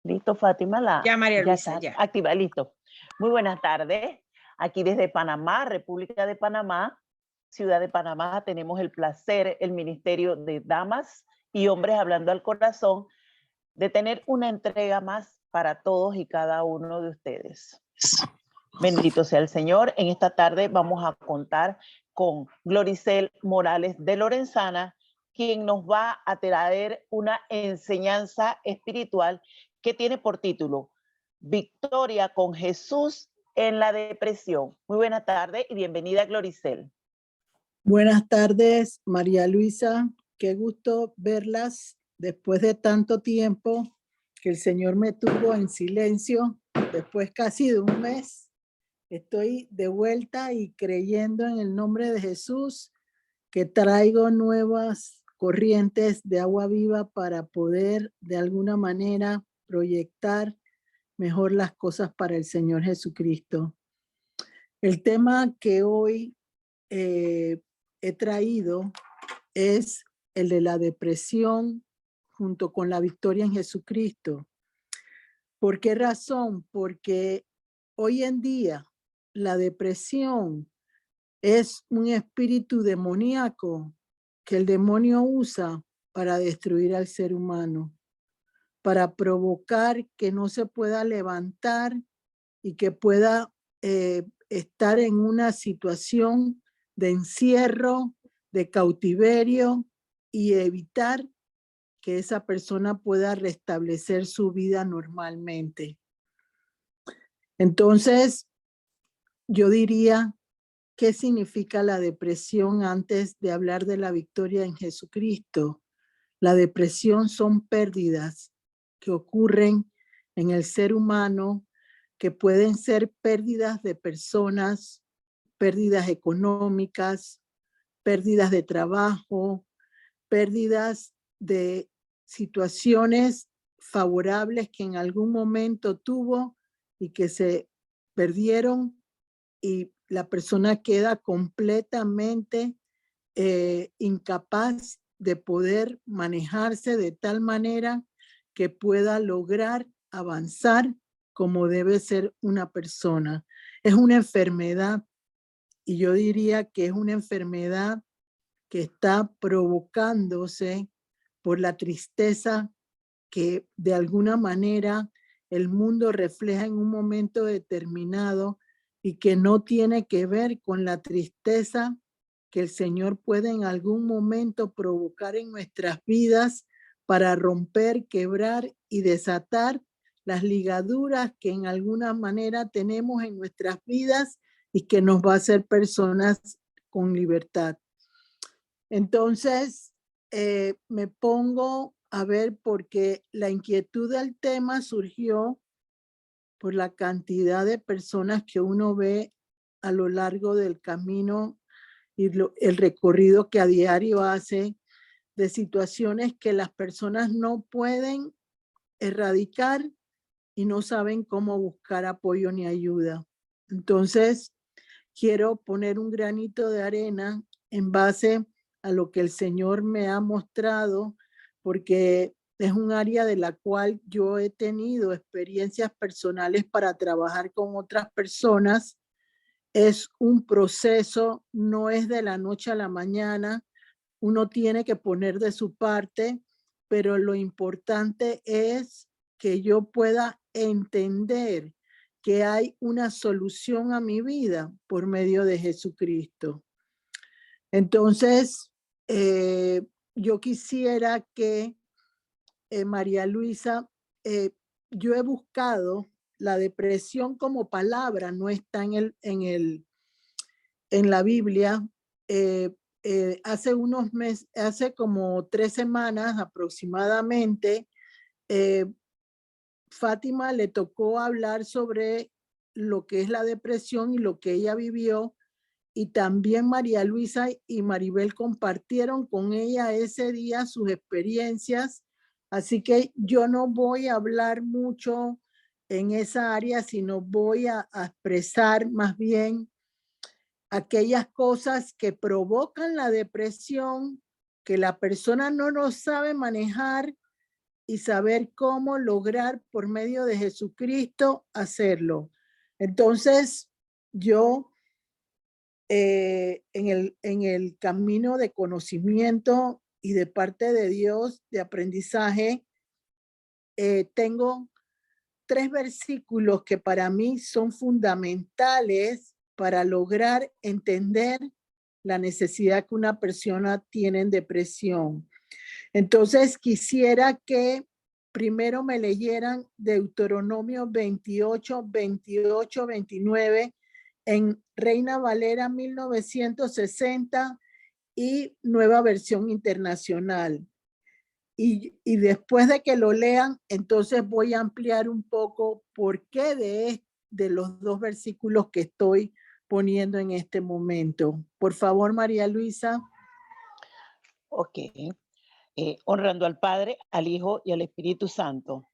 Listo, Fátima, Ya, María ya Luisa, está ya. activa, listo. Muy buenas tardes. Aquí desde Panamá, República de Panamá, Ciudad de Panamá, tenemos el placer, el Ministerio de Damas y Hombres Hablando al Corazón, de tener una entrega más para todos y cada uno de ustedes. Bendito sea el Señor. En esta tarde vamos a contar con Gloricel Morales de Lorenzana, quien nos va a traer una enseñanza espiritual que tiene por título Victoria con Jesús en la depresión. Muy buena tarde y bienvenida, Gloricel. Buenas tardes, María Luisa. Qué gusto verlas después de tanto tiempo que el Señor me tuvo en silencio, después casi de un mes. Estoy de vuelta y creyendo en el nombre de Jesús que traigo nuevas corrientes de agua viva para poder de alguna manera proyectar mejor las cosas para el Señor Jesucristo. El tema que hoy he traído es el de la depresión junto con la victoria en Jesucristo. ¿Por qué razón? Porque hoy en día la depresión es un espíritu demoníaco que el demonio usa para destruir al ser humano, para provocar que no se pueda levantar y que pueda estar en una situación de encierro, de cautiverio y evitar que esa persona pueda restablecer su vida normalmente. Entonces, yo diría, ¿qué significa la depresión antes de hablar de la victoria en Jesucristo? La depresión son pérdidas que ocurren en el ser humano, que pueden ser pérdidas de personas, pérdidas económicas, pérdidas de trabajo, pérdidas de situaciones favorables que en algún momento tuvo y que se perdieron y la persona queda completamente incapaz de poder manejarse de tal manera que pueda lograr avanzar como debe ser una persona. Es una enfermedad y yo diría que es una enfermedad que está provocándose por la tristeza que de alguna manera el mundo refleja en un momento determinado y que no tiene que ver con la tristeza que el Señor puede en algún momento provocar en nuestras vidas para romper, quebrar y desatar las ligaduras que en alguna manera tenemos en nuestras vidas y que nos va a hacer personas con libertad. Entonces, me pongo a ver porque la inquietud del tema surgió por la cantidad de personas que uno ve a lo largo del camino y el recorrido que a diario hace de situaciones que las personas no pueden erradicar y no saben cómo buscar apoyo ni ayuda. Entonces, quiero poner un granito de arena en base a lo que el Señor me ha mostrado, porque es un área de la cual yo he tenido experiencias personales para trabajar con otras personas. Es un proceso, no es de la noche a la mañana. Uno tiene que poner de su parte, pero lo importante es que yo pueda entender que hay una solución a mi vida por medio de Jesucristo. Entonces, yo quisiera que María Luisa, yo he buscado la depresión como palabra, no está en la Biblia. Hace unos meses, hace como 3 semanas aproximadamente, Fátima le tocó hablar sobre lo que es la depresión y lo que ella vivió, y también María Luisa y Maribel compartieron con ella ese día sus experiencias, así que yo no voy a hablar mucho en esa área, sino voy a expresar más bien aquellas cosas que provocan la depresión, que la persona no lo sabe manejar y saber cómo lograr por medio de Jesucristo hacerlo. Entonces, yo en el camino de conocimiento y de parte de Dios, de aprendizaje, tengo 3 versículos que para mí son fundamentales para lograr entender la necesidad que una persona tiene en depresión. Entonces quisiera que primero me leyeran Deuteronomio 28, 28, 29 en Reina Valera 1960 y Nueva Versión Internacional. Y después de que lo lean, entonces voy a ampliar un poco por qué de los 2 versículos que estoy poniendo en este momento. Por favor, María Luisa. Ok. Honrando al Padre, al Hijo y al Espíritu Santo.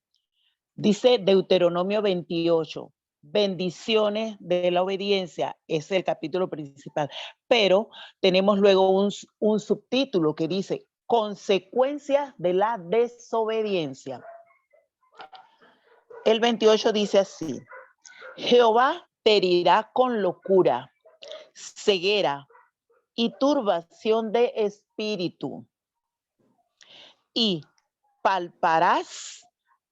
Dice Deuteronomio 28, bendiciones de la obediencia, es el capítulo principal, pero tenemos luego un subtítulo que dice consecuencias de la desobediencia. El 28 dice así: Jehová te herirá con locura, ceguera y turbación de espíritu, y palparás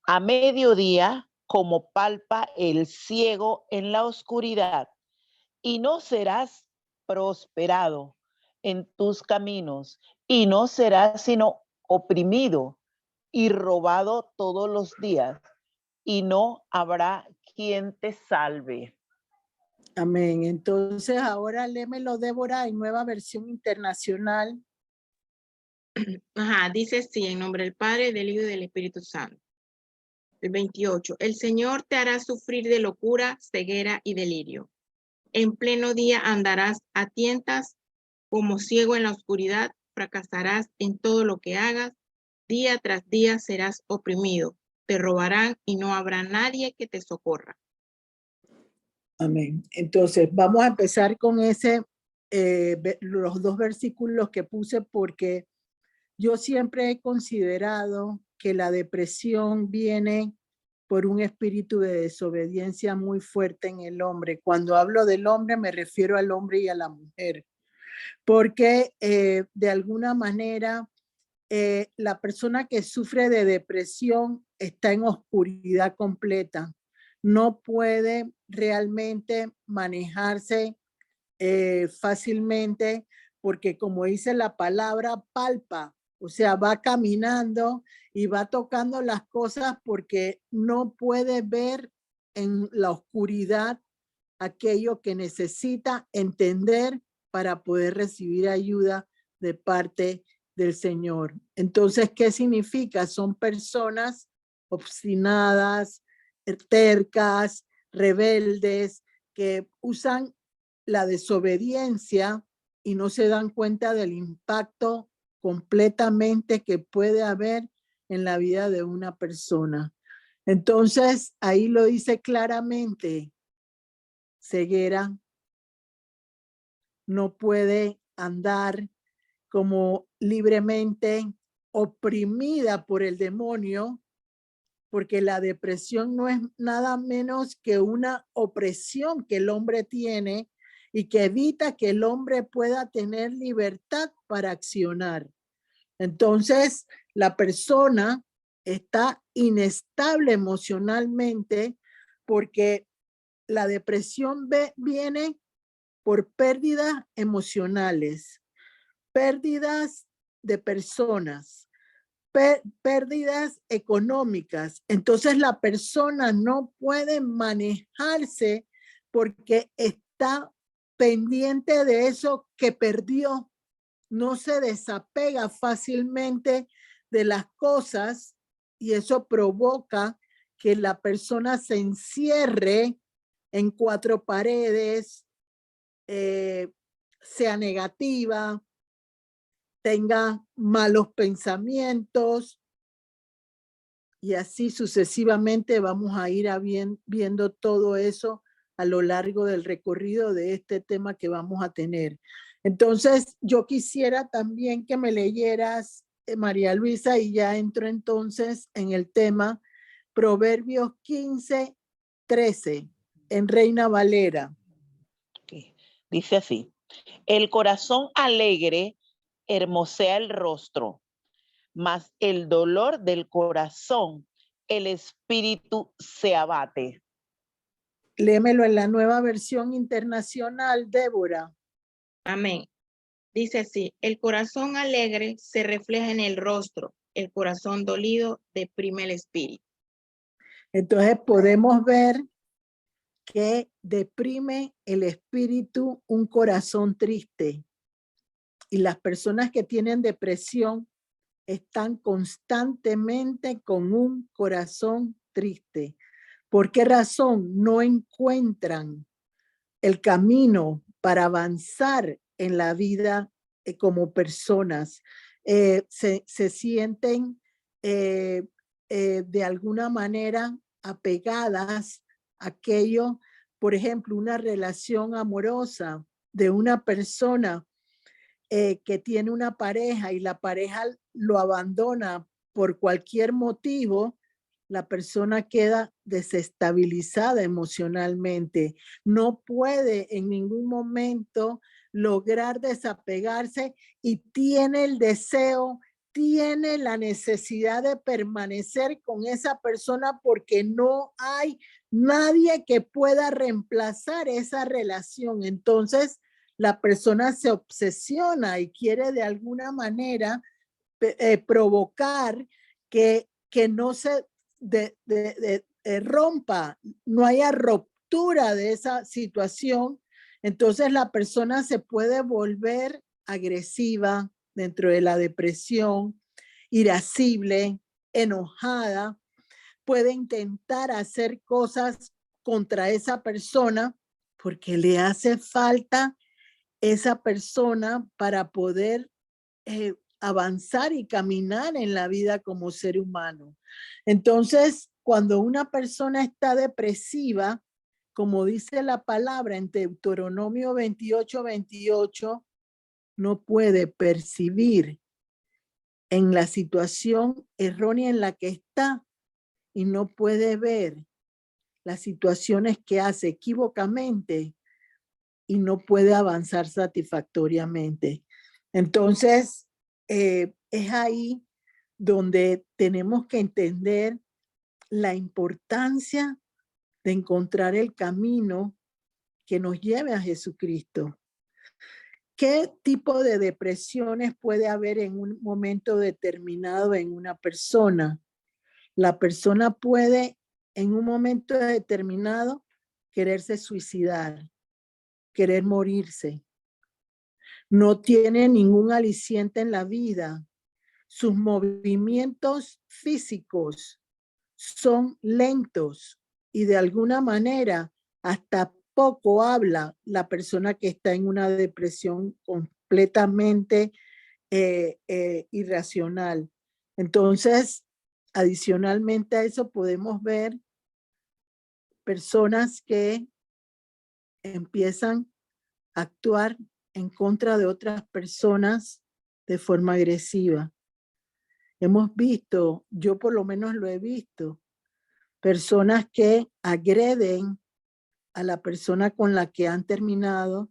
a mediodía como palpa el ciego en la oscuridad, y no serás prosperado en tus caminos, y no serás sino oprimido y robado todos los días, y no habrá quien te salve. Amén. Entonces ahora léemelo, Débora, en Nueva Versión Internacional. Ajá, dice así, en nombre del Padre, del Hijo y del Espíritu Santo. El 28. El Señor te hará sufrir de locura, ceguera y delirio. En pleno día andarás a tientas como ciego en la oscuridad, fracasarás en todo lo que hagas, día tras día serás oprimido, te robarán y no habrá nadie que te socorra. Amén. Entonces vamos a empezar con los 2 versículos que puse porque yo siempre he considerado que la depresión viene por un espíritu de desobediencia muy fuerte en el hombre. Cuando hablo del hombre me refiero al hombre y a la mujer, porque de alguna manera la persona que sufre de depresión está en oscuridad completa. No puede realmente manejarse fácilmente porque, como dice la palabra, palpa, o sea, va caminando y va tocando las cosas porque no puede ver en la oscuridad aquello que necesita entender para poder recibir ayuda de parte del Señor. Entonces, ¿qué significa? Son personas obstinadas, tercas, rebeldes, que usan la desobediencia y no se dan cuenta del impacto completamente que puede haber en la vida de una persona. Entonces, ahí lo dice claramente, ceguera, no puede andar como libremente, oprimida por el demonio, porque la depresión no es nada menos que una opresión que el hombre tiene y que evita que el hombre pueda tener libertad para accionar. Entonces, la persona está inestable emocionalmente porque la depresión viene por pérdidas emocionales, pérdidas de personas, pérdidas económicas. Entonces la persona no puede manejarse porque está pendiente de eso que perdió. No se desapega fácilmente de las cosas y eso provoca que la persona se encierre en 4 paredes, sea negativa, tenga malos pensamientos y así sucesivamente vamos a ir viendo todo eso a lo largo del recorrido de este tema que vamos a tener. Entonces, yo quisiera también que me leyeras María Luisa, y ya entro entonces en el tema Proverbios 15:13 en Reina Valera. Ok. Dice así: el corazón alegre hermosea el rostro, mas el dolor del corazón, el espíritu se abate. Léemelo en la Nueva Versión Internacional, Débora. Amén. Dice así, el corazón alegre se refleja en el rostro, el corazón dolido deprime el espíritu. Entonces podemos ver que deprime el espíritu un corazón triste. Y las personas que tienen depresión están constantemente con un corazón triste. ¿Por qué razón? No encuentran el camino para avanzar en la vida como personas. Se sienten de alguna manera apegadas a aquello, por ejemplo, una relación amorosa de una persona que tiene una pareja y la pareja lo abandona por cualquier motivo, la persona queda desestabilizada emocionalmente. No puede en ningún momento lograr desapegarse y tiene el deseo, tiene la necesidad de permanecer con esa persona porque no hay nadie que pueda reemplazar esa relación. Entonces, la persona se obsesiona y quiere de alguna manera provocar que no se rompa, no haya ruptura de esa situación. Entonces la persona se puede volver agresiva dentro de la depresión, irascible, enojada, puede intentar hacer cosas contra esa persona porque le hace falta esa persona para poder avanzar y caminar en la vida como ser humano. Entonces, cuando una persona está depresiva, como dice la palabra en Deuteronomio 28:28, no puede percibir en la situación errónea en la que está y no puede ver las situaciones que hace equivocamente y no puede avanzar satisfactoriamente. Entonces, es ahí donde tenemos que entender la importancia de encontrar el camino que nos lleve a Jesucristo. ¿Qué tipo de depresiones puede haber en un momento determinado en una persona? La persona puede en un momento determinado quererse suicidar, querer morirse. No tiene ningún aliciente en la vida. Sus movimientos físicos son lentos y de alguna manera hasta poco habla la persona que está en una depresión completamente irracional. Entonces, adicionalmente a eso podemos ver personas que empiezan a actuar en contra de otras personas de forma agresiva. Hemos visto, yo por lo menos lo he visto, personas que agreden a la persona con la que han terminado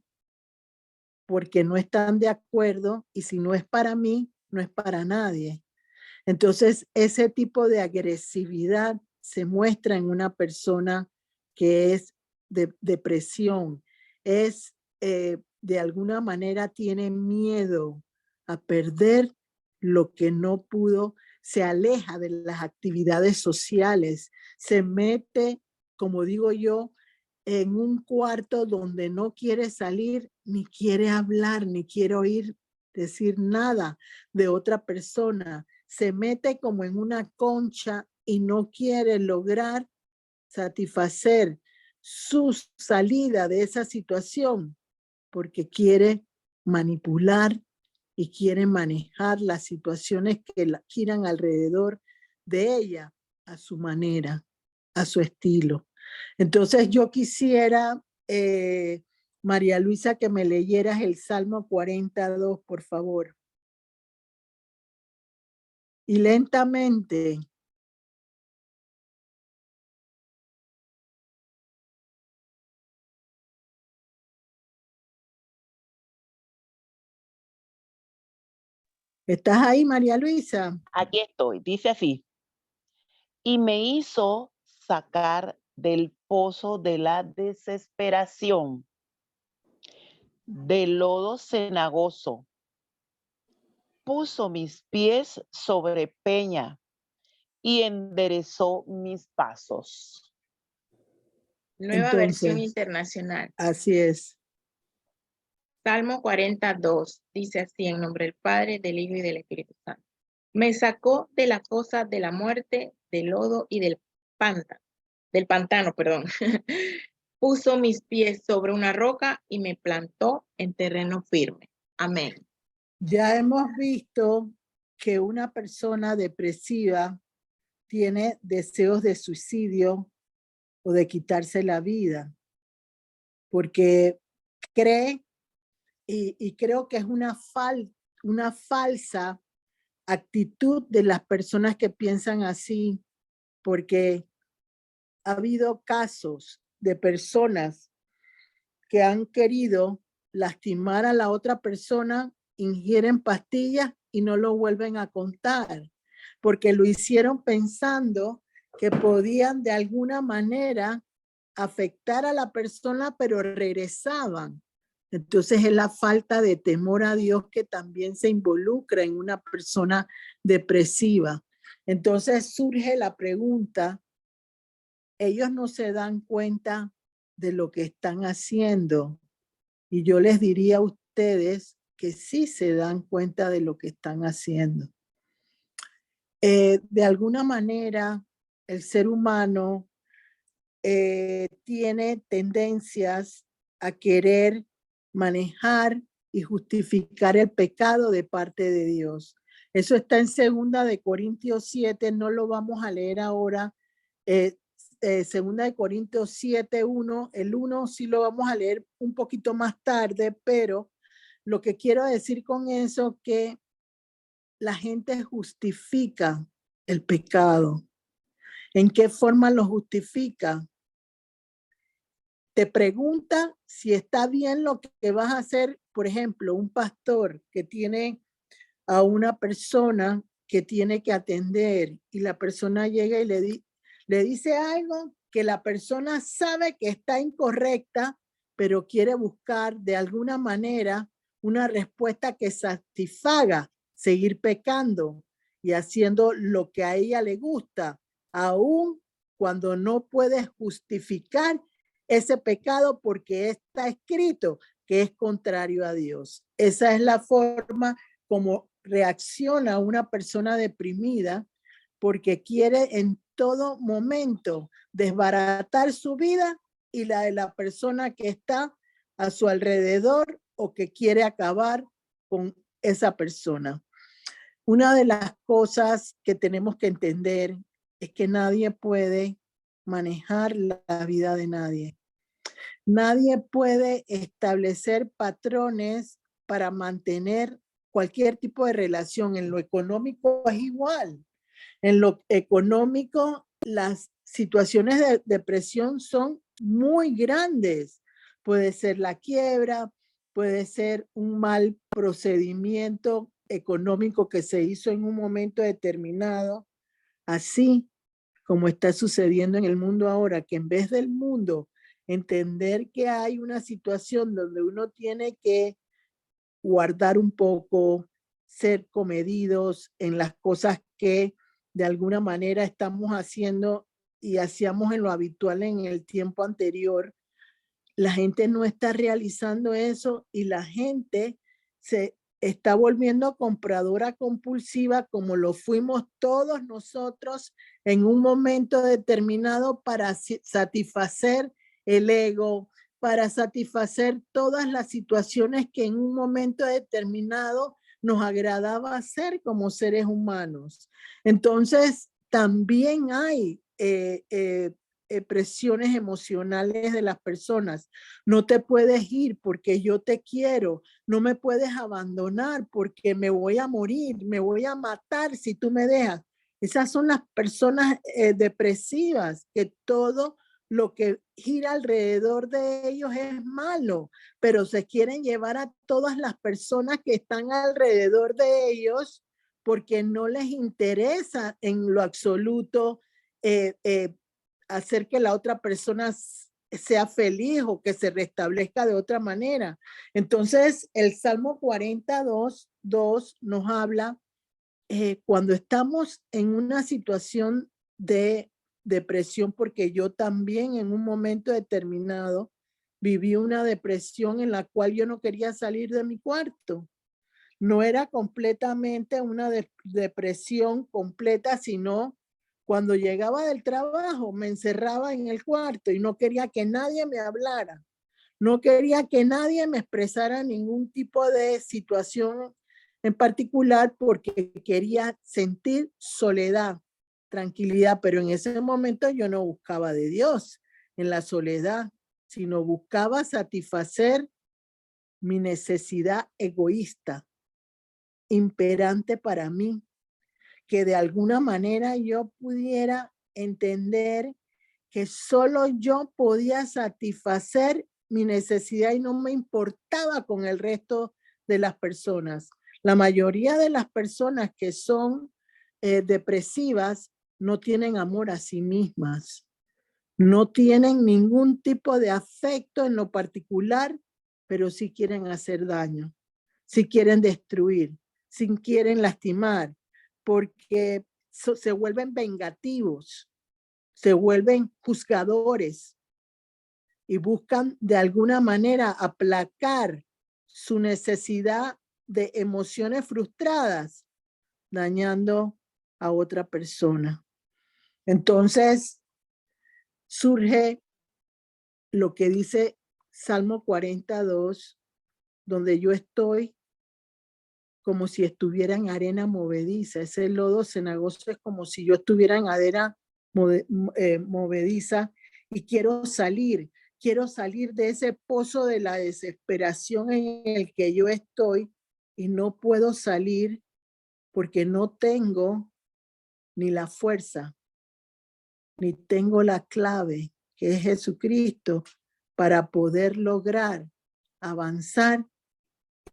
porque no están de acuerdo y si no es para mí, no es para nadie. Entonces, ese tipo de agresividad se muestra en una persona que es de depresión, es de alguna manera tiene miedo a perder lo que no pudo, se aleja de las actividades sociales, se mete, como digo yo, en un cuarto donde no quiere salir, ni quiere hablar, ni quiere oír decir nada de otra persona. Se mete como en una concha y no quiere lograr satisfacer su salida de esa situación porque quiere manipular y quiere manejar las situaciones que giran alrededor de ella a su manera, a su estilo. Entonces yo quisiera, María Luisa, que me leyeras el Salmo 42, por favor. y lentamente ¿estás ahí, María Luisa? Aquí estoy, dice así. Y me hizo sacar del pozo de la desesperación, del lodo cenagoso. Puso mis pies sobre peña y enderezó mis pasos. Nueva versión Entonces, internacional. así es. Salmo 42 dice así en nombre del Padre, del Hijo y del Espíritu Santo. Me sacó de la fosa de la muerte, del lodo y del pantano, perdón. Puso mis pies sobre una roca y me plantó en terreno firme. Amén. Ya hemos visto que una persona depresiva tiene deseos de suicidio o de quitarse la vida, porque cree, y creo que es una falsa actitud de las personas que piensan así, porque ha habido casos de personas que han querido lastimar a la otra persona, ingieren pastillas y no lo vuelven a contar, porque lo hicieron pensando que podían de alguna manera afectar a la persona, pero regresaban. Entonces es la falta de temor a Dios que también se involucra en una persona depresiva. Entonces surge la pregunta, ellos no se dan cuenta de lo que están haciendo. Y yo les diría a ustedes que sí se dan cuenta de lo que están haciendo. De alguna manera, el ser humano tiene tendencias a querer manejar y justificar el pecado de parte de Dios. Eso está en 2 Corintios 7, no lo vamos a leer ahora. 2 Corintios 7, 1, el 1 sí lo vamos a leer un poquito más tarde, pero lo que quiero decir con eso es que la gente justifica el pecado. ¿En qué forma lo justifica? Te pregunta si está bien lo que vas a hacer. Por ejemplo, un pastor que tiene a una persona que tiene que atender y la persona llega y le dice algo que la persona sabe que está incorrecta, pero quiere buscar de alguna manera una respuesta que satisfaga seguir pecando y haciendo lo que a ella le gusta, aun cuando no puede justificar ese pecado porque está escrito que es contrario a Dios. Esa es la forma como reacciona una persona deprimida, porque quiere en todo momento desbaratar su vida y la de la persona que está a su alrededor o que quiere acabar con esa persona. Una de las cosas que tenemos que entender es que nadie puede manejar la vida de nadie. Nadie puede establecer patrones para mantener cualquier tipo de relación. En lo económico es igual. En lo económico, las situaciones de depresión son muy grandes. Puede ser la quiebra, puede ser un mal procedimiento económico que se hizo en un momento determinado. Así como está sucediendo en el mundo ahora, que en vez del mundo entender que hay una situación donde uno tiene que guardar un poco, ser comedidos en las cosas que de alguna manera estamos haciendo y hacíamos en lo habitual en el tiempo anterior, la gente no está realizando eso y la gente se está volviendo compradora compulsiva como lo fuimos todos nosotros en un momento determinado para satisfacer el ego, para satisfacer todas las situaciones que en un momento determinado nos agradaba hacer como seres humanos. Entonces, también hay presiones emocionales de las personas. No te puedes ir porque yo te quiero. No me puedes abandonar porque me voy a morir, me voy a matar si tú me dejas. Esas son las personas depresivas, que todo lo que gira alrededor de ellos es malo, pero se quieren llevar a todas las personas que están alrededor de ellos porque no les interesa en lo absoluto hacer que la otra persona sea feliz o que se restablezca de otra manera. Entonces, el Salmo 42:2 nos habla cuando estamos en una situación de depresión, porque yo también en un momento determinado viví una depresión en la cual yo no quería salir de mi cuarto. No era completamente una depresión completa, sino cuando llegaba del trabajo me encerraba en el cuarto y no quería que nadie me hablara. No quería que nadie me expresara ningún tipo de situación en particular porque quería sentir soledad, tranquilidad, pero en ese momento yo no buscaba de Dios en la soledad, sino buscaba satisfacer mi necesidad egoísta, imperante para mí, que de alguna manera yo pudiera entender que solo yo podía satisfacer mi necesidad y no me importaba con el resto de las personas. La mayoría de las personas que son depresivas no tienen amor a sí mismas, no tienen ningún tipo de afecto en lo particular, pero sí quieren hacer daño, sí quieren destruir, sí quieren lastimar, porque se vuelven vengativos, se vuelven juzgadores y buscan de alguna manera aplacar su necesidad de emociones frustradas, dañando a otra persona. Entonces surge lo que dice Salmo 42, donde yo estoy como si estuviera en arena movediza. Ese lodo cenagoso es como si yo estuviera en arena movediza y quiero salir de ese pozo de la desesperación en el que yo estoy y no puedo salir porque no tengo ni la fuerza, ni tengo la clave, que es Jesucristo, para poder lograr avanzar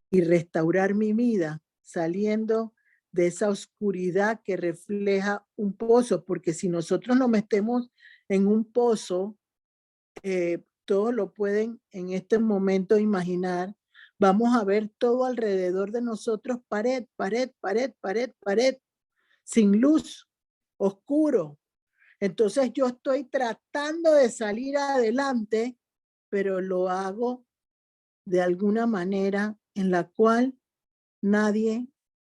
y restaurar mi vida saliendo de esa oscuridad que refleja un pozo, porque si nosotros nos metemos en un pozo, todos lo pueden en este momento imaginar, vamos a ver todo alrededor de nosotros, pared, pared, pared, pared, pared, sin luz, oscuro. Entonces yo estoy tratando de salir adelante, pero lo hago de alguna manera en la cual nadie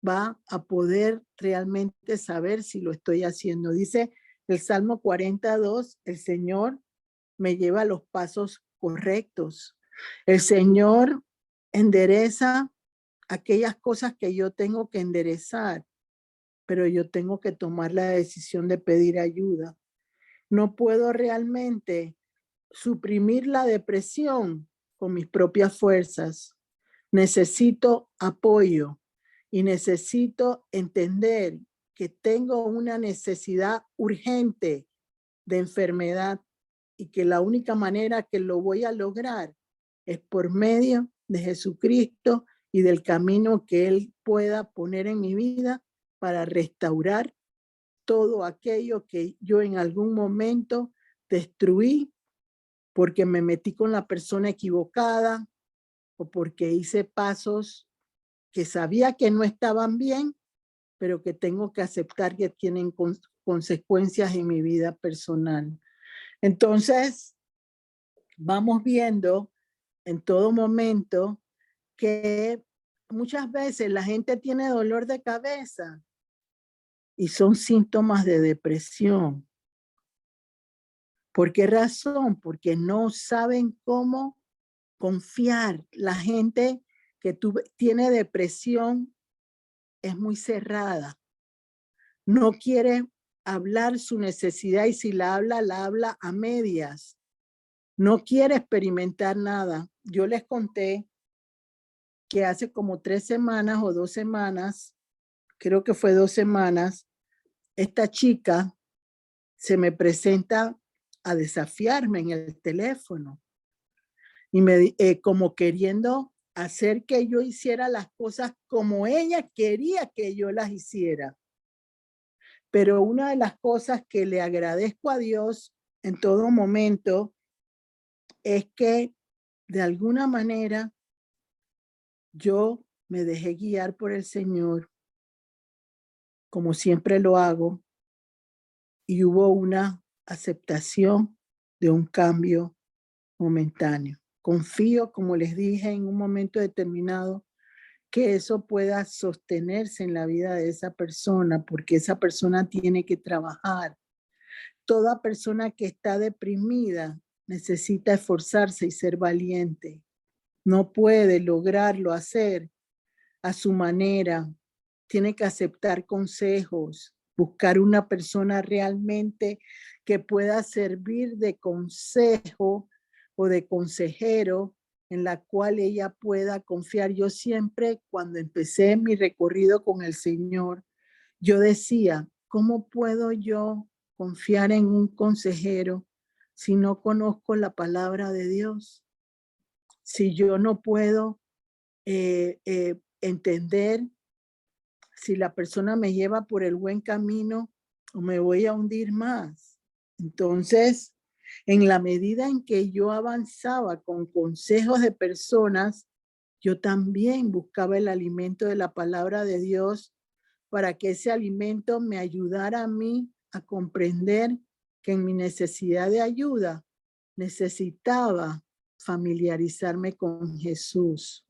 va a poder realmente saber si lo estoy haciendo. Dice el Salmo 42, el Señor me lleva a los pasos correctos. El Señor endereza aquellas cosas que yo tengo que enderezar, pero yo tengo que tomar la decisión de pedir ayuda. No puedo realmente suprimir la depresión con mis propias fuerzas. Necesito apoyo y necesito entender que tengo una necesidad urgente de enfermedad y que la única manera que lo voy a lograr es por medio de Jesucristo y del camino que Él pueda poner en mi vida para restaurar todo aquello que yo en algún momento destruí porque me metí con la persona equivocada o porque hice pasos que sabía que no estaban bien, pero que tengo que aceptar que tienen consecuencias en mi vida personal. Entonces, vamos viendo en todo momento que muchas veces la gente tiene dolor de cabeza y son síntomas de depresión. ¿Por qué razón? Porque no saben cómo confiar. La gente que tiene depresión es muy cerrada. No quiere hablar su necesidad y si la habla a medias. No quiere experimentar nada. Yo les conté que hace como 3 semanas o 2 semanas, creo que fue 2 semanas, esta chica se me presenta a desafiarme en el teléfono y como queriendo hacer que yo hiciera las cosas como ella quería que yo las hiciera. Pero una de las cosas que le agradezco a Dios en todo momento es que de alguna manera yo me dejé guiar por el Señor, como siempre lo hago, y hubo una aceptación de un cambio momentáneo. Confío, como les dije en un momento determinado, que eso pueda sostenerse en la vida de esa persona, porque esa persona tiene que trabajar. Toda persona que está deprimida necesita esforzarse y ser valiente. No puede lograrlo hacer a su manera. Tiene que aceptar consejos, buscar una persona realmente que pueda servir de consejo o de consejero en la cual ella pueda confiar. Yo siempre, cuando empecé mi recorrido con el Señor, yo decía, ¿cómo puedo yo confiar en un consejero si no conozco la palabra de Dios? Si yo no puedo entender si la persona me lleva por el buen camino o me voy a hundir más. Entonces, en la medida en que yo avanzaba con consejos de personas, yo también buscaba el alimento de la palabra de Dios para que ese alimento me ayudara a mí a comprender que en mi necesidad de ayuda necesitaba familiarizarme con Jesús.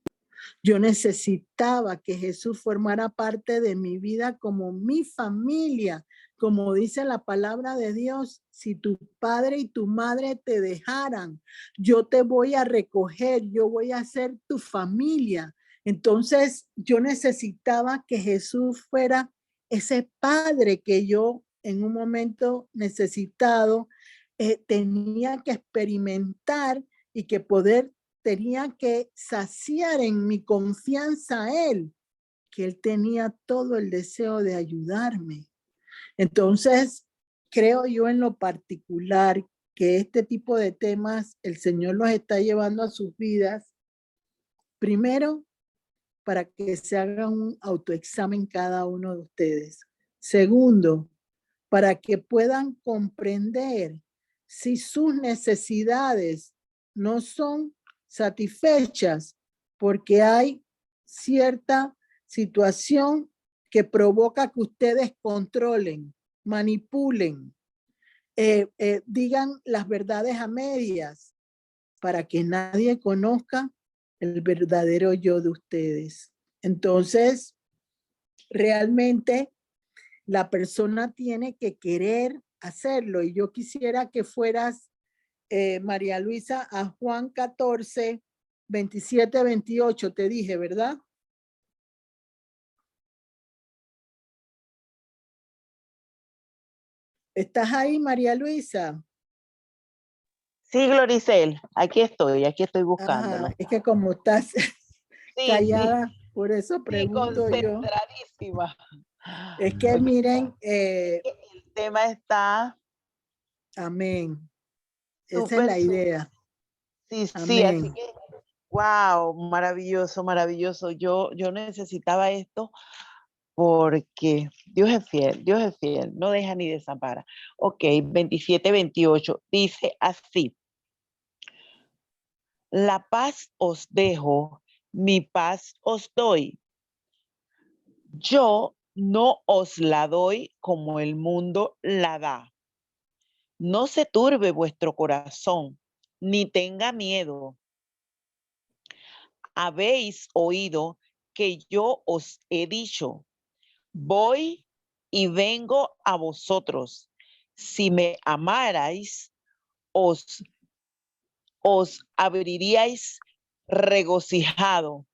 Yo necesitaba que Jesús formara parte de mi vida como mi familia. Como dice la palabra de Dios, si tu padre y tu madre te dejaran, yo te voy a recoger, yo voy a ser tu familia. Entonces yo necesitaba que Jesús fuera ese padre que yo en un momento necesitado tenía que experimentar y que tenía que saciar en mi confianza a Él, que Él tenía todo el deseo de ayudarme. Entonces, creo yo en lo particular que este tipo de temas el Señor los está llevando a sus vidas, primero, para que se haga un autoexamen cada uno de ustedes. Segundo, para que puedan comprender si sus necesidades no son satisfechas porque hay cierta situación que provoca que ustedes controlen, manipulen, digan las verdades a medias para que nadie conozca el verdadero yo de ustedes. Entonces, realmente la persona tiene que querer hacerlo. Y yo quisiera que fueras, María Luisa, a Juan 14, 27, 28, te dije, ¿verdad? ¿Estás ahí, María Luisa? Sí, Gloricel, aquí estoy buscándolo. Ajá, es que como estás Sí, callada, sí, por eso sí, pregunto yo. concentradísima. Es que Porque miren, el tema está amén. Esa es súper, la idea. sí, sí, así Amén. que, wow, maravilloso, maravilloso. Yo necesitaba esto porque Dios es fiel, no deja ni desampara. Ok, 27, 28, dice así, la paz os dejo, mi paz os doy. Yo no os la doy como el mundo la da. No se turbe vuestro corazón, ni tenga miedo. Habéis oído que yo os he dicho, voy y vengo a vosotros. Si me amarais, os abriríais regocijado,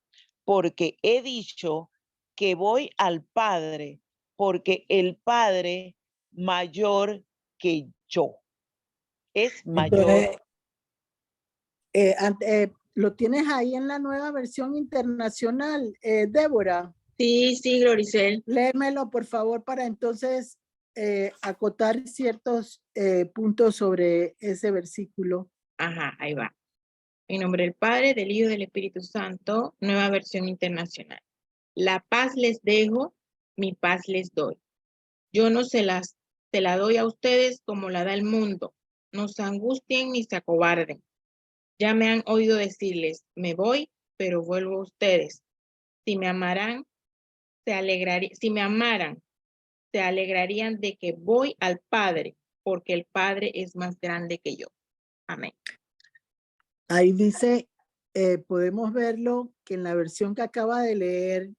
porque he dicho que voy al Padre, porque el Padre mayor que yo. Es mayor. Entonces, lo tienes ahí en la nueva versión internacional, Débora. Sí, sí, Gloricel. Léemelo, por favor, para entonces acotar ciertos puntos sobre ese versículo. Ajá, ahí va. En nombre del Padre, del Hijo y del Espíritu Santo, nueva versión internacional. La paz les dejo, mi paz les doy. Yo no se la doy a ustedes como la da el mundo. No se angustien ni se acobarden. Ya me han oído decirles, me voy, pero vuelvo a ustedes. Si me amaran, se alegrarían de que voy al Padre, porque el Padre es más grande que yo. Amén. Ahí dice, podemos verlo que en la versión que acaba de leer,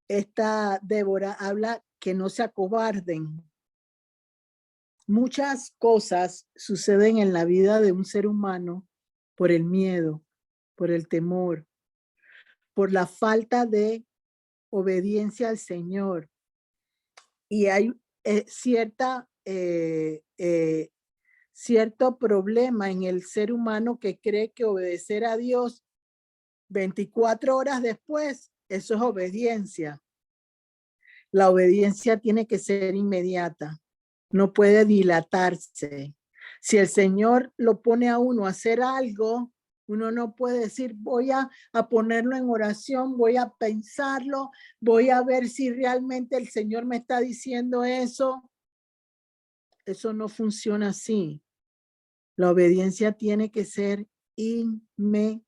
esta Débora habla que no se acobarden. Muchas cosas suceden en la vida de un ser humano por el miedo, por el temor, por la falta de obediencia al Señor. Y hay cierto problema en el ser humano que cree que obedecer a Dios 24 horas después, eso es obediencia. La obediencia tiene que ser inmediata, no puede dilatarse. Si el Señor lo pone a uno a hacer algo, uno no puede decir, voy a ponerlo en oración, voy a pensarlo, voy a ver si realmente el Señor me está diciendo eso. Eso no funciona así. La obediencia tiene que ser inmediata.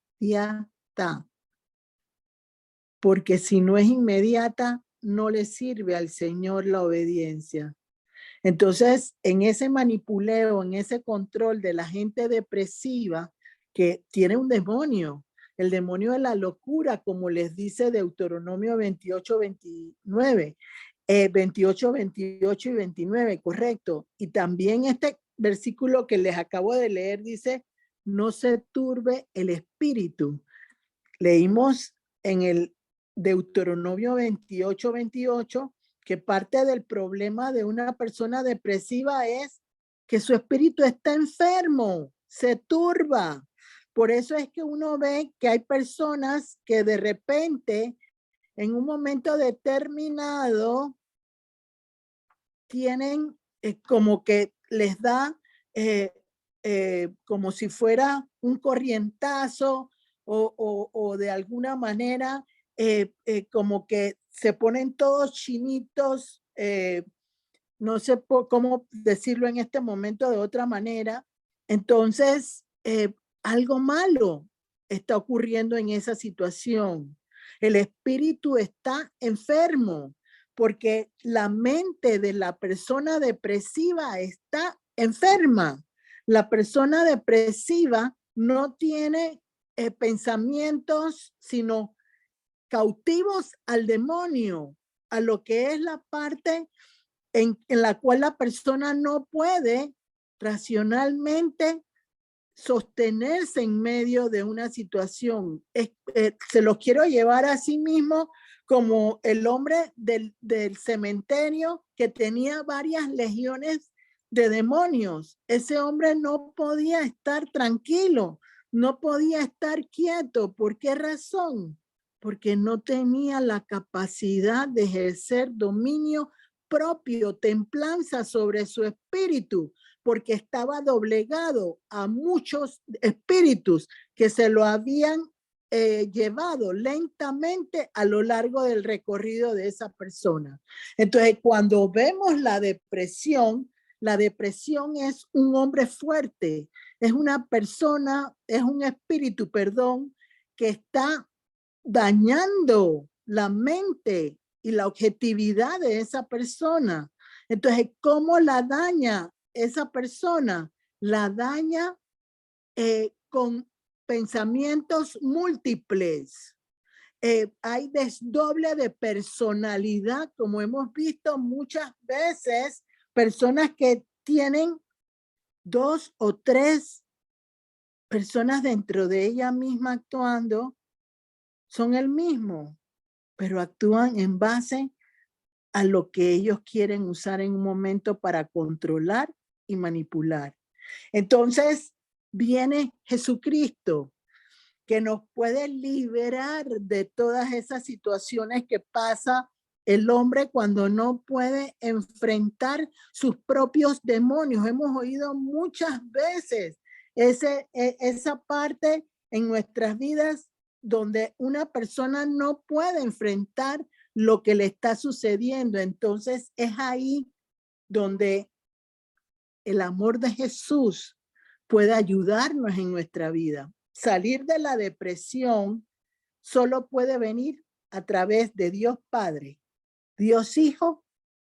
Porque si no es inmediata, no le sirve al Señor la obediencia. Entonces, en ese manipuleo, en ese control de la gente depresiva que tiene un demonio, el demonio de la locura, como les dice Deuteronomio 28, 29, 28, 28 y 29, correcto. Y también este versículo que les acabo de leer dice, no se turbe el espíritu. Leímos en el Deuteronomio 28, 28, que parte del problema de una persona depresiva es que su espíritu está enfermo, se turba. Por eso es que uno ve que hay personas que de repente, en un momento determinado, tienen como que les da como si fuera un corrientazo o de alguna manera como que se ponen todos chinitos, no sé cómo decirlo en este momento de otra manera. Entonces, algo malo está ocurriendo en esa situación. El espíritu está enfermo porque la mente de la persona depresiva está enferma. La persona depresiva no tiene pensamientos, sino cautivos al demonio, a lo que es la parte en la cual la persona no puede racionalmente sostenerse en medio de una situación. Se los quiero llevar a sí mismo como el hombre del cementerio que tenía varias legiones de demonios. Ese hombre no podía estar tranquilo, no podía estar quieto. ¿Por qué razón? Porque no tenía la capacidad de ejercer dominio propio, templanza sobre su espíritu, porque estaba doblegado a muchos espíritus que se lo habían llevado lentamente a lo largo del recorrido de esa persona. Entonces, cuando vemos la depresión es un hombre fuerte, es una persona, es un espíritu, perdón, que está dañando la mente y la objetividad de esa persona. Entonces, ¿cómo la daña esa persona? La daña con pensamientos múltiples. Hay desdoble de personalidad, como hemos visto muchas veces, personas que tienen 2 o 3 personas dentro de ella misma actuando, son el mismo, pero actúan en base a lo que ellos quieren usar en un momento para controlar y manipular. Entonces viene Jesucristo, que nos puede liberar de todas esas situaciones que pasa el hombre cuando no puede enfrentar sus propios demonios. Hemos oído muchas veces esa parte en nuestras vidas donde una persona no puede enfrentar lo que le está sucediendo. Entonces es ahí donde el amor de Jesús puede ayudarnos en nuestra vida. Salir de la depresión solo puede venir a través de Dios Padre, Dios Hijo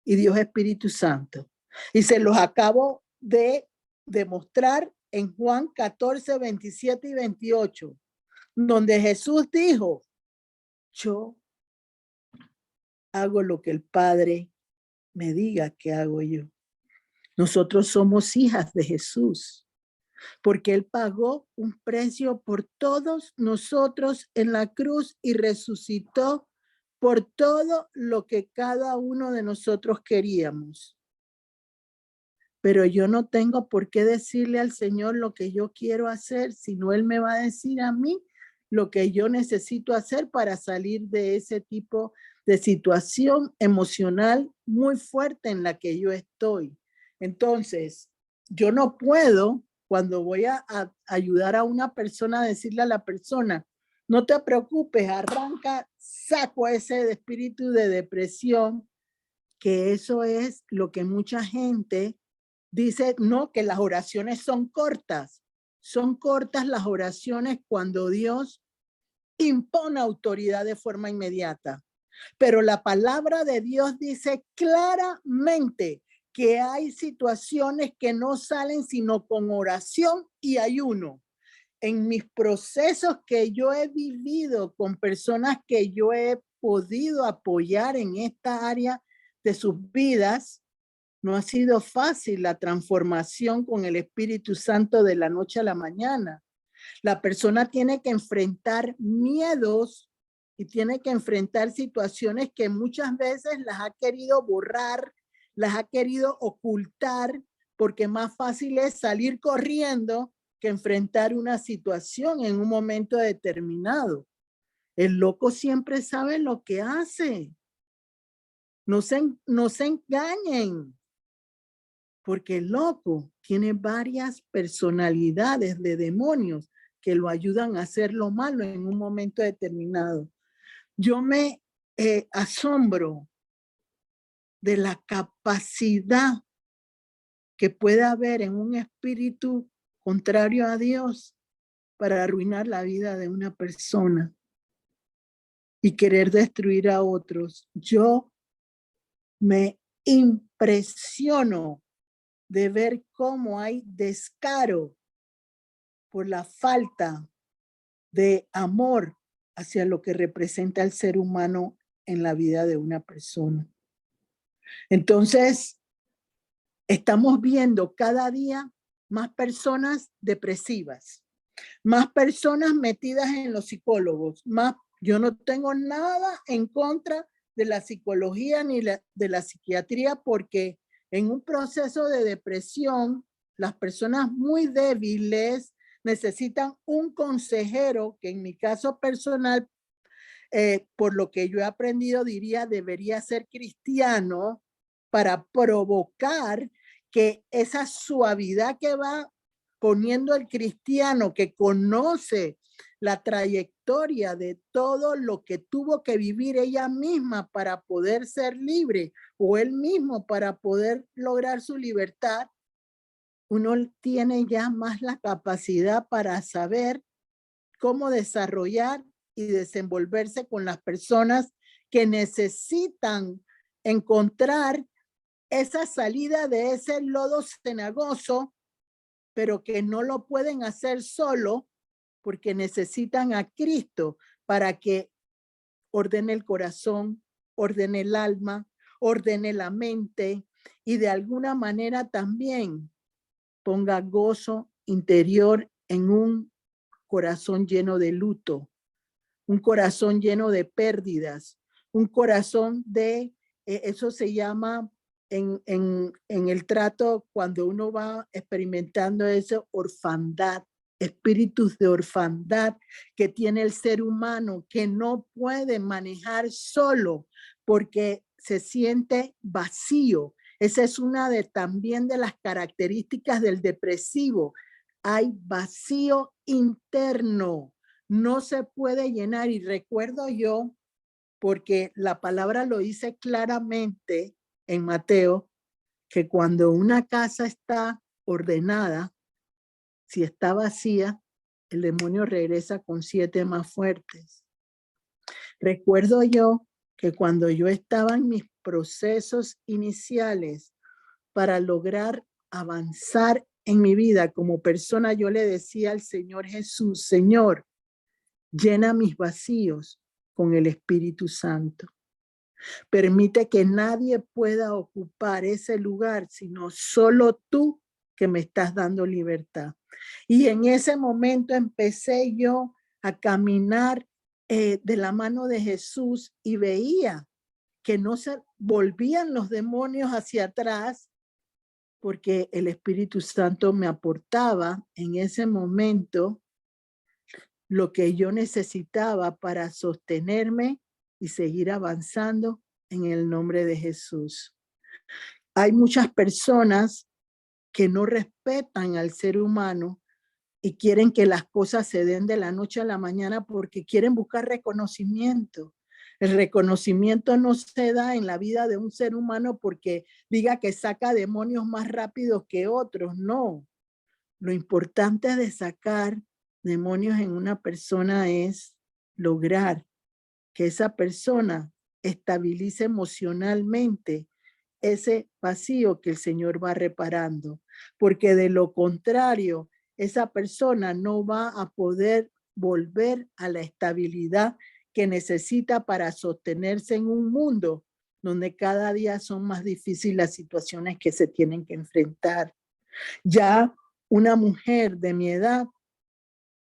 y Dios Espíritu Santo. Y se los acabo de demostrar en Juan 14, 27 y 28, donde Jesús dijo, yo hago lo que el Padre me diga que hago yo. Nosotros somos hijas de Jesús, porque Él pagó un precio por todos nosotros en la cruz y resucitó por todo lo que cada uno de nosotros queríamos. Pero yo no tengo por qué decirle al Señor lo que yo quiero hacer, sino Él me va a decir a mí lo que yo necesito hacer para salir de ese tipo de situación emocional muy fuerte en la que yo estoy. Entonces, yo no puedo, cuando voy a ayudar a una persona, decirle a la persona, no te preocupes, arranca, saco ese espíritu de depresión, que eso es lo que mucha gente dice, no, que las oraciones son cortas. Son cortas las oraciones cuando Dios impone autoridad de forma inmediata. Pero la palabra de Dios dice claramente que hay situaciones que no salen sino con oración y ayuno. En mis procesos que yo he vivido con personas que yo he podido apoyar en esta área de sus vidas, no ha sido fácil la transformación con el Espíritu Santo de la noche a la mañana. La persona tiene que enfrentar miedos y tiene que enfrentar situaciones que muchas veces las ha querido borrar, las ha querido ocultar, porque más fácil es salir corriendo que enfrentar una situación en un momento determinado. El loco siempre sabe lo que hace. No se engañen, porque el loco tiene varias personalidades de demonios que lo ayudan a hacer lo malo en un momento determinado. Yo me asombro de la capacidad que puede haber en un espíritu contrario a Dios para arruinar la vida de una persona y querer destruir a otros. Yo me impresiono de ver cómo hay descaro por la falta de amor hacia lo que representa el ser humano en la vida de una persona. Entonces, estamos viendo cada día más personas depresivas, más personas metidas en los psicólogos, más. Yo no tengo nada en contra de la psicología ni de la psiquiatría, porque en un proceso de depresión, las personas muy débiles necesitan un consejero, que en mi caso personal, por lo que yo he aprendido, diría, debería ser cristiano, para provocar que esa suavidad que va poniendo el cristiano, que conoce la trayectoria de todo lo que tuvo que vivir ella misma para poder ser libre, o él mismo para poder lograr su libertad, uno tiene ya más la capacidad para saber cómo desarrollar y desenvolverse con las personas que necesitan encontrar esa salida de ese lodo cenagoso, pero que no lo pueden hacer solo porque necesitan a Cristo para que ordene el corazón, ordene el alma, ordene la mente y de alguna manera también ponga gozo interior en un corazón lleno de luto, un corazón lleno de pérdidas, un corazón de eso se llama en el trato, cuando uno va experimentando eso, orfandad, espíritus de orfandad que tiene el ser humano, que no puede manejar solo porque se siente vacío. Esa es una también de las características del depresivo. Hay vacío interno, no se puede llenar. Y recuerdo yo, porque la palabra lo dice claramente en Mateo, que cuando una casa está ordenada, si está vacía, el demonio regresa con 7 más fuertes. Recuerdo yo que cuando yo estaba en mis procesos iniciales para lograr avanzar en mi vida como persona, yo le decía al Señor Jesús: Señor, llena mis vacíos con el Espíritu Santo. Permite que nadie pueda ocupar ese lugar, sino solo tú, que me estás dando libertad. Y en ese momento empecé yo a caminar de la mano de Jesús y veía que no se volvían los demonios hacia atrás, porque el Espíritu Santo me aportaba en ese momento lo que yo necesitaba para sostenerme y seguir avanzando en el nombre de Jesús. Hay muchas personas que no respetan al ser humano y quieren que las cosas se den de la noche a la mañana porque quieren buscar reconocimiento. El reconocimiento no se da en la vida de un ser humano porque diga que saca demonios más rápido que otros. No. Lo importante de sacar demonios en una persona es lograr que esa persona estabilice emocionalmente ese vacío que el Señor va reparando, porque de lo contrario, esa persona no va a poder volver a la estabilidad que necesita para sostenerse en un mundo donde cada día son más difíciles las situaciones que se tienen que enfrentar. Ya una mujer de mi edad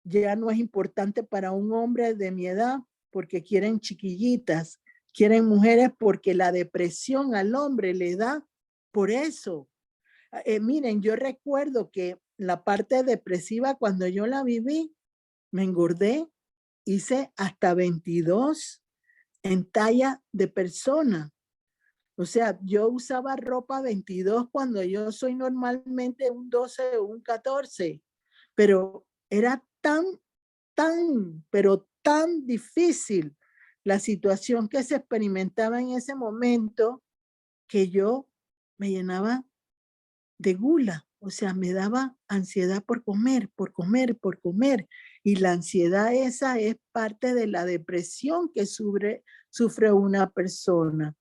ya no es importante para un hombre de mi edad, porque quieren chiquillitas, quieren mujeres porque la depresión al hombre le da por eso. Miren, yo recuerdo que la parte depresiva, cuando yo la viví, me engordé, hice hasta 22 en talla de persona. O sea, yo usaba ropa 22 cuando yo soy normalmente un 12 o un 14, pero era pero tan difícil la situación que se experimentaba en ese momento, que yo me llenaba de gula. O sea, me daba ansiedad por comer, por comer, por comer. Y la ansiedad esa es parte de la depresión que sufre una persona.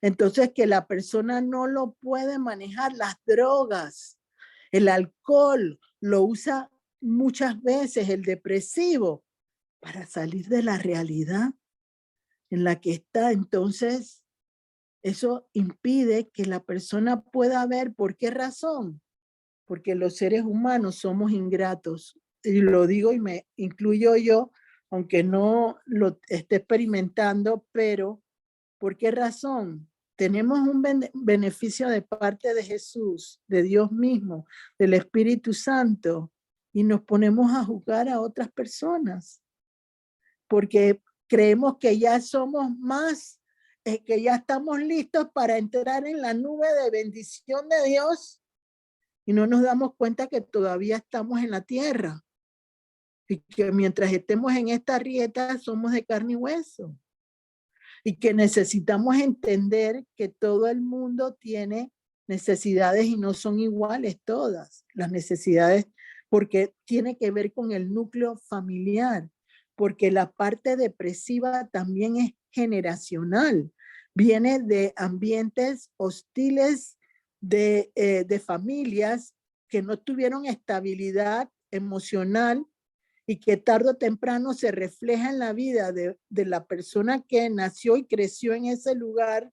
Entonces, que la persona no lo puede manejar, las drogas, el alcohol, lo usa muchas veces el depresivo para salir de la realidad en la que está. Entonces, eso impide que la persona pueda ver. ¿Por qué razón? Porque los seres humanos somos ingratos. Y lo digo y me incluyo yo, aunque no lo esté experimentando, pero ¿por qué razón? Tenemos un beneficio de parte de Jesús, de Dios mismo, del Espíritu Santo, y nos ponemos a juzgar a otras personas porque creemos que ya somos más, que ya estamos listos para entrar en la nube de bendición de Dios, y no nos damos cuenta que todavía estamos en la tierra y que mientras estemos en esta rieta somos de carne y hueso, y que necesitamos entender que todo el mundo tiene necesidades y no son iguales todas las necesidades, porque tiene que ver con el núcleo familiar, porque la parte depresiva también es generacional, viene de ambientes hostiles, de familias que no tuvieron estabilidad emocional y que tarde o temprano se refleja en la vida de la persona que nació y creció en ese lugar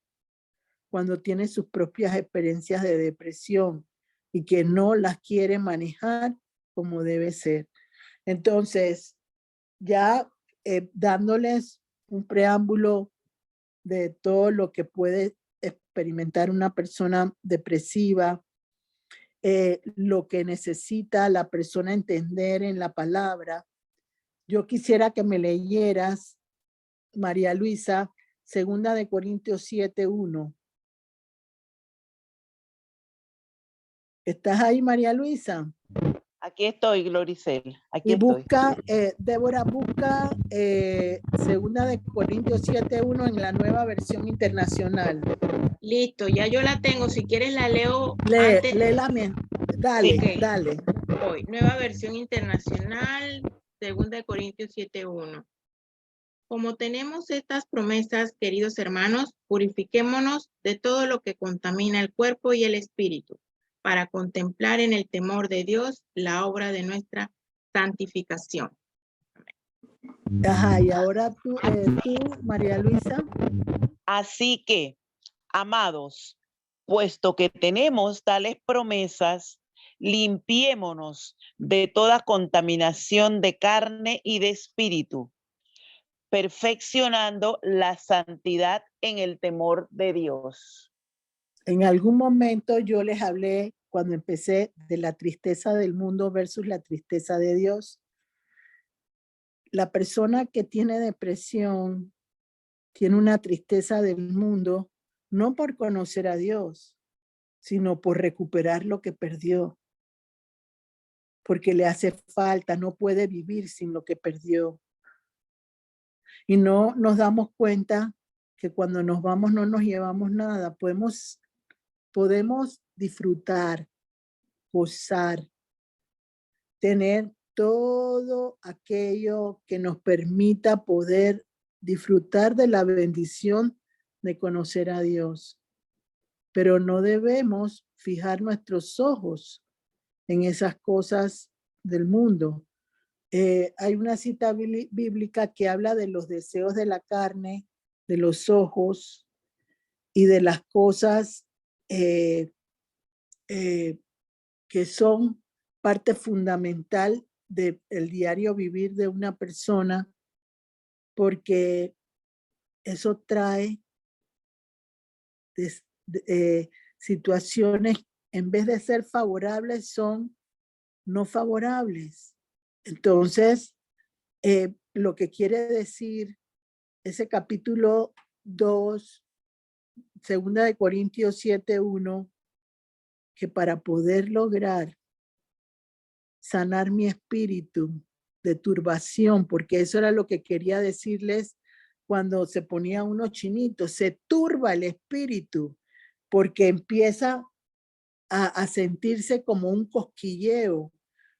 cuando tiene sus propias experiencias de depresión y que no las quiere manejar como debe ser. Entonces, ya dándoles un preámbulo de todo lo que puede experimentar una persona depresiva, lo que necesita la persona entender en la palabra. Yo quisiera que me leyeras, María Luisa, 2 Corintios 7:1. ¿Estás ahí, María Luisa? Aquí estoy, Gloricel. Aquí Y estoy. busca, Débora, busca 2 Corintios 7:1 en la Nueva Versión Internacional. Listo, ya yo la tengo. Si quieres la leo antes. Léela, dale, Ok. dale. Hoy, Nueva Versión Internacional, 2 Corintios 7:1. Como tenemos estas promesas, queridos hermanos, purifiquémonos de todo lo que contamina el cuerpo y el espíritu, para contemplar en el temor de Dios la obra de nuestra santificación. Ajá, y ahora tú, María Luisa. Así que, amados, puesto que tenemos tales promesas, limpiémonos de toda contaminación de carne y de espíritu, perfeccionando la santidad en el temor de Dios. En algún momento yo les hablé cuando empecé de la tristeza del mundo versus la tristeza de Dios. La persona que tiene depresión tiene una tristeza del mundo, no por conocer a Dios, sino por recuperar lo que perdió. Porque le hace falta, no puede vivir sin lo que perdió. Y no nos damos cuenta que cuando nos vamos no nos llevamos nada. Podemos disfrutar, gozar, tener todo aquello que nos permita poder disfrutar de la bendición de conocer a Dios. Pero no debemos fijar nuestros ojos en esas cosas del mundo. Hay una cita bíblica que habla de los deseos de la carne, de los ojos y de las cosas que son parte fundamental del diario vivir de una persona, porque eso trae situaciones, en vez de ser favorables, son no favorables. Entonces, lo que quiere decir ese capítulo 2, 2 Corintios 7:1, que para poder lograr sanar mi espíritu de turbación, porque eso era lo que quería decirles cuando se ponía uno chinito, se turba el espíritu, porque empieza a sentirse como un cosquilleo,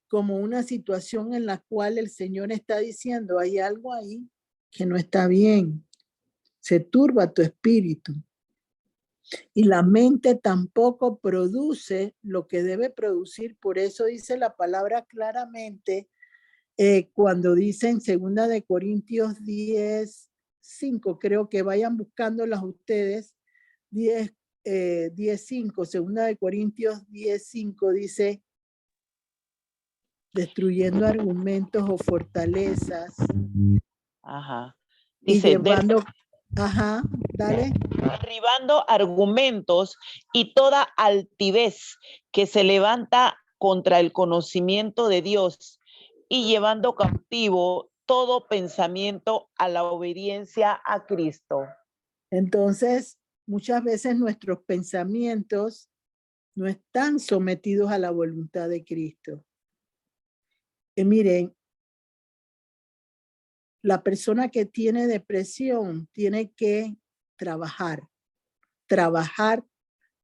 como una situación en la cual el Señor está diciendo, hay algo ahí que no está bien. Se turba tu espíritu. Y la mente tampoco produce lo que debe producir. Por eso dice la palabra claramente cuando dice en 2 Corintios 10:5, creo que vayan buscándolas ustedes, 10:5, 2 Corintios 10:5 dice, destruyendo argumentos o fortalezas. Ajá. Y Dice, llevando, ajá, dale. derribando argumentos y toda altivez que se levanta contra el conocimiento de Dios y llevando cautivo todo pensamiento a la obediencia a Cristo. Entonces, muchas veces nuestros pensamientos no están sometidos a la voluntad de Cristo. Y miren, la persona que tiene depresión tiene que trabajar, trabajar,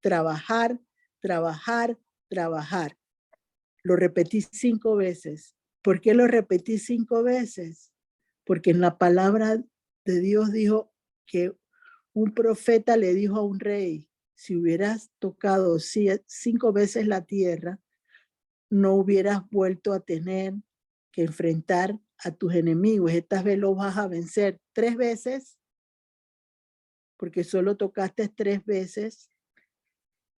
trabajar, trabajar, trabajar. Lo repetí 5 veces. ¿Por qué lo repetí 5 veces? Porque en la palabra de Dios dijo que un profeta le dijo a un rey, si hubieras tocado 5 veces la tierra, no hubieras vuelto a tener que enfrentar a tus enemigos. Esta vez los vas a vencer 3 veces, porque solo tocaste 3 veces.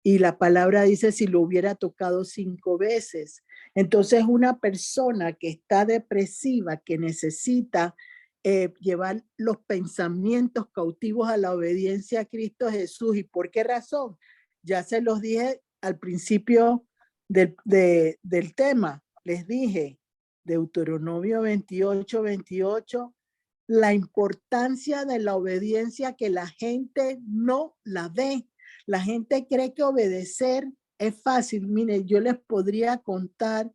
Y la palabra dice si lo hubiera tocado 5 veces. Entonces una persona que está depresiva, que necesita llevar los pensamientos cautivos a la obediencia a Cristo Jesús. ¿Y por qué razón? Ya se los dije al principio del tema. Les dije, Deuteronomio 28, la importancia de la obediencia que la gente no la ve. La gente cree que obedecer es fácil. Mire, yo les podría contar,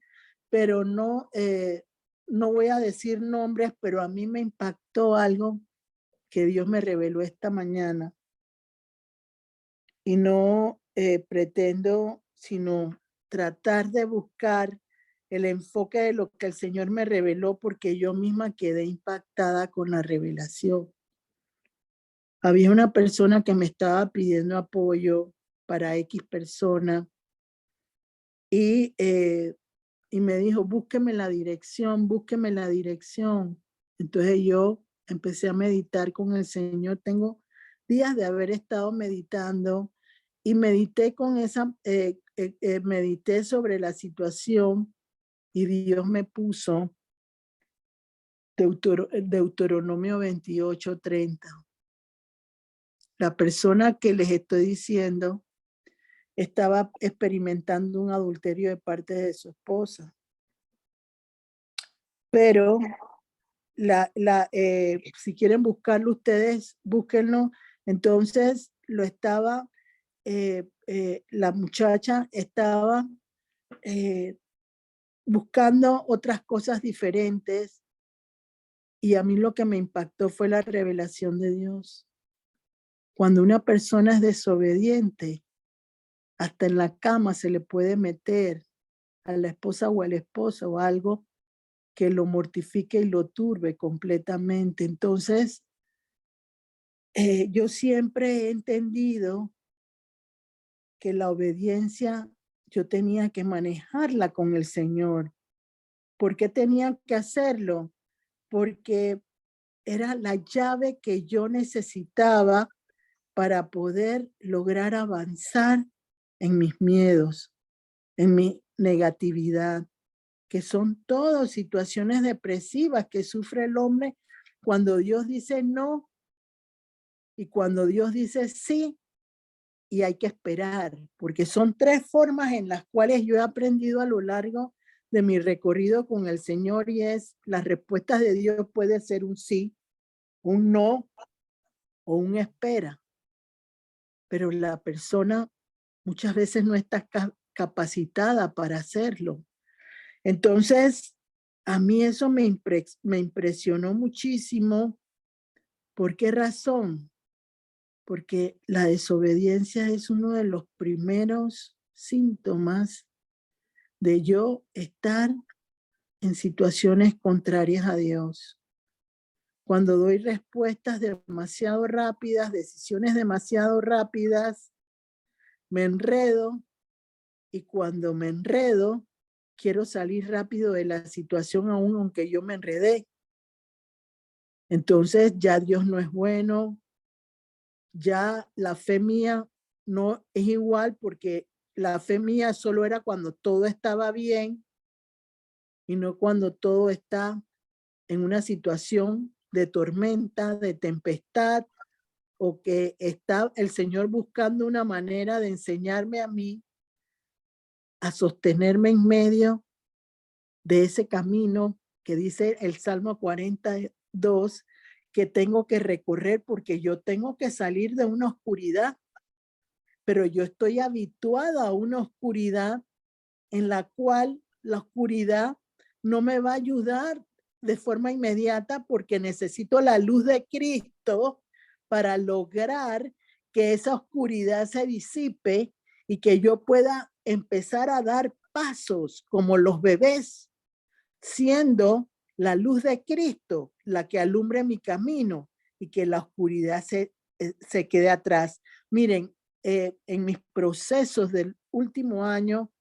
pero no voy a decir nombres, pero a mí me impactó algo que Dios me reveló esta mañana. Y no pretendo sino tratar de buscar el enfoque de lo que el Señor me reveló, porque yo misma quedé impactada con la revelación. Había una persona que me estaba pidiendo apoyo para X persona y me dijo, búsqueme la dirección, búsqueme la dirección. Entonces yo empecé a meditar con el Señor. Tengo días de haber estado meditando y medité con medité sobre la situación y Dios me puso Deuteronomio 28:30. La persona que les estoy diciendo estaba experimentando un adulterio de parte de su esposa. Pero si quieren buscarlo ustedes, búsquenlo. Entonces la muchacha estaba buscando otras cosas diferentes y a mí lo que me impactó fue la revelación de Dios. Cuando una persona es desobediente, hasta en la cama se le puede meter a la esposa o al esposo o algo que lo mortifique y lo turbe completamente. Entonces, yo siempre he entendido que la obediencia yo tenía que manejarla con el Señor. ¿Por qué tenía que hacerlo? Porque era la llave que yo necesitaba para poder lograr avanzar en mis miedos, en mi negatividad, que son todas situaciones depresivas que sufre el hombre cuando Dios dice no y cuando Dios dice sí, y hay que esperar, porque son tres formas en las cuales yo he aprendido a lo largo de mi recorrido con el Señor, y es las respuestas de Dios puede ser un sí, un no o un espera, pero la persona muchas veces no está capacitada para hacerlo. Entonces, a mí eso me impresionó muchísimo. ¿Por qué razón? Porque la desobediencia es uno de los primeros síntomas de yo estar en situaciones contrarias a Dios. Cuando doy respuestas demasiado rápidas, decisiones demasiado rápidas, me enredo, y cuando me enredo, quiero salir rápido de la situación aún aunque yo me enredé. Entonces ya Dios no es bueno, ya la fe mía no es igual, porque la fe mía solo era cuando todo estaba bien y no cuando todo está en una situación de tormenta, de tempestad, o que está el Señor buscando una manera de enseñarme a mí a sostenerme en medio de ese camino que dice el Salmo 42, que tengo que recorrer, porque yo tengo que salir de una oscuridad, pero yo estoy habituada a una oscuridad en la cual la oscuridad no me va a ayudar de forma inmediata, porque necesito la luz de Cristo para lograr que esa oscuridad se disipe y que yo pueda empezar a dar pasos como los bebés, siendo la luz de Cristo la que alumbre mi camino y que la oscuridad se quede atrás. Miren, en mis procesos del último año,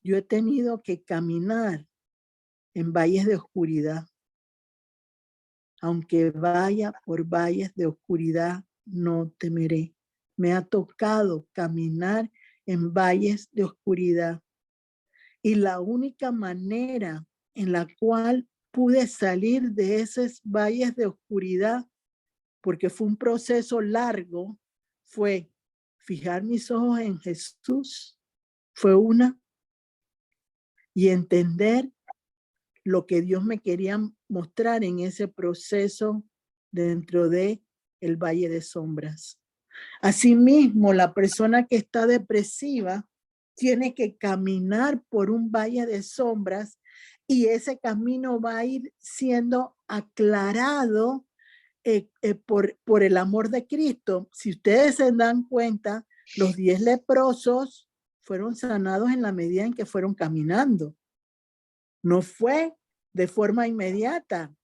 yo he tenido que caminar en valles de oscuridad. Aunque vaya por valles de oscuridad, no temeré. Me ha tocado caminar en valles de oscuridad. Y la única manera en la cual pude salir de esos valles de oscuridad, porque fue un proceso largo, fue fijar mis ojos en Jesús, fue una, y entender lo que Dios me quería mostrar en ese proceso dentro de el valle de sombras. Asimismo, la persona que está depresiva tiene que caminar por un valle de sombras y ese camino va a ir siendo aclarado por el amor de Cristo. Si ustedes se dan cuenta, los 10 leprosos fueron sanados en la medida en que fueron caminando. No fue de forma inmediata.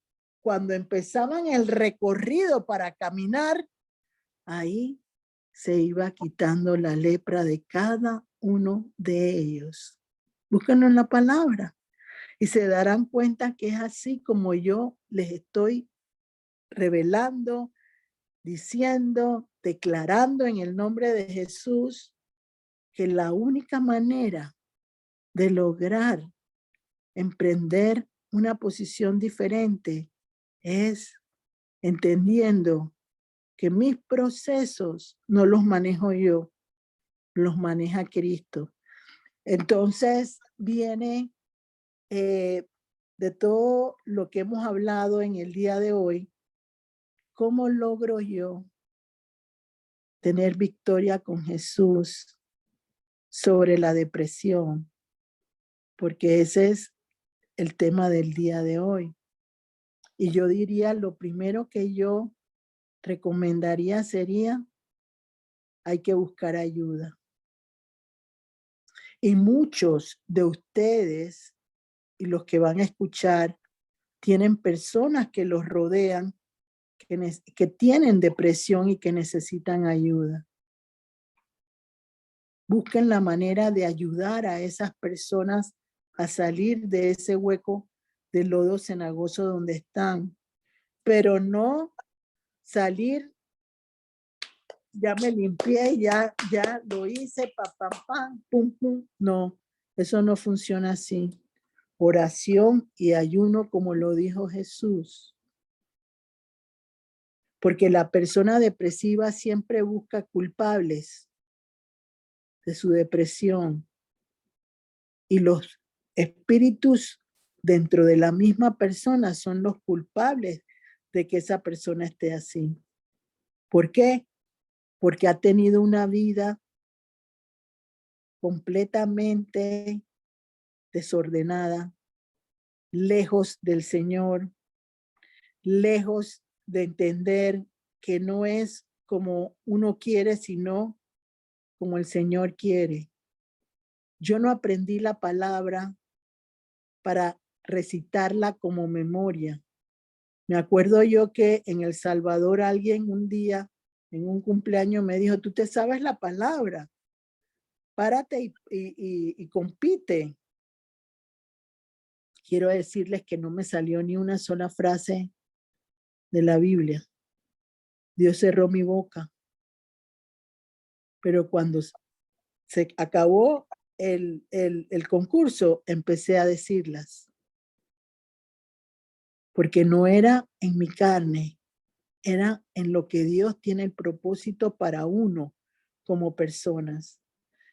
Cuando empezaban el recorrido para caminar, ahí se iba quitando la lepra de cada uno de ellos. Búsquenlo en la palabra y se darán cuenta que es así como yo les estoy revelando, diciendo, declarando en el nombre de Jesús que la única manera de lograr emprender una posición diferente es entendiendo que mis procesos no los manejo yo, los maneja Cristo. Entonces viene de todo lo que hemos hablado en el día de hoy, ¿cómo logro yo tener victoria con Jesús sobre la depresión? Porque ese es el tema del día de hoy. Y yo diría, lo primero que yo recomendaría sería, hay que buscar ayuda. Y muchos de ustedes y los que van a escuchar tienen personas que los rodean, que tienen depresión y que necesitan ayuda. Busquen la manera de ayudar a esas personas a salir de ese hueco de lodo cenagoso donde están, pero no salir, ya me limpié, ya lo hice, pum, pum. No, eso no funciona así. Oración y ayuno, como lo dijo Jesús. Porque la persona depresiva siempre busca culpables de su depresión. Y los espíritus dentro de la misma persona son los culpables de que esa persona esté así. ¿Por qué? Porque ha tenido una vida completamente desordenada, lejos del Señor, lejos de entender que no es como uno quiere, sino como el Señor quiere. Yo no aprendí la palabra para recitarla como memoria. Me acuerdo yo que en El Salvador alguien un día en un cumpleaños me dijo, ¿tú te sabes la palabra? Párate y compite. Quiero decirles que no me salió ni una sola frase de la Biblia. Dios cerró mi boca. Pero cuando se acabó el concurso, empecé a decirlas. Porque no era en mi carne, era en lo que Dios tiene el propósito para uno como personas.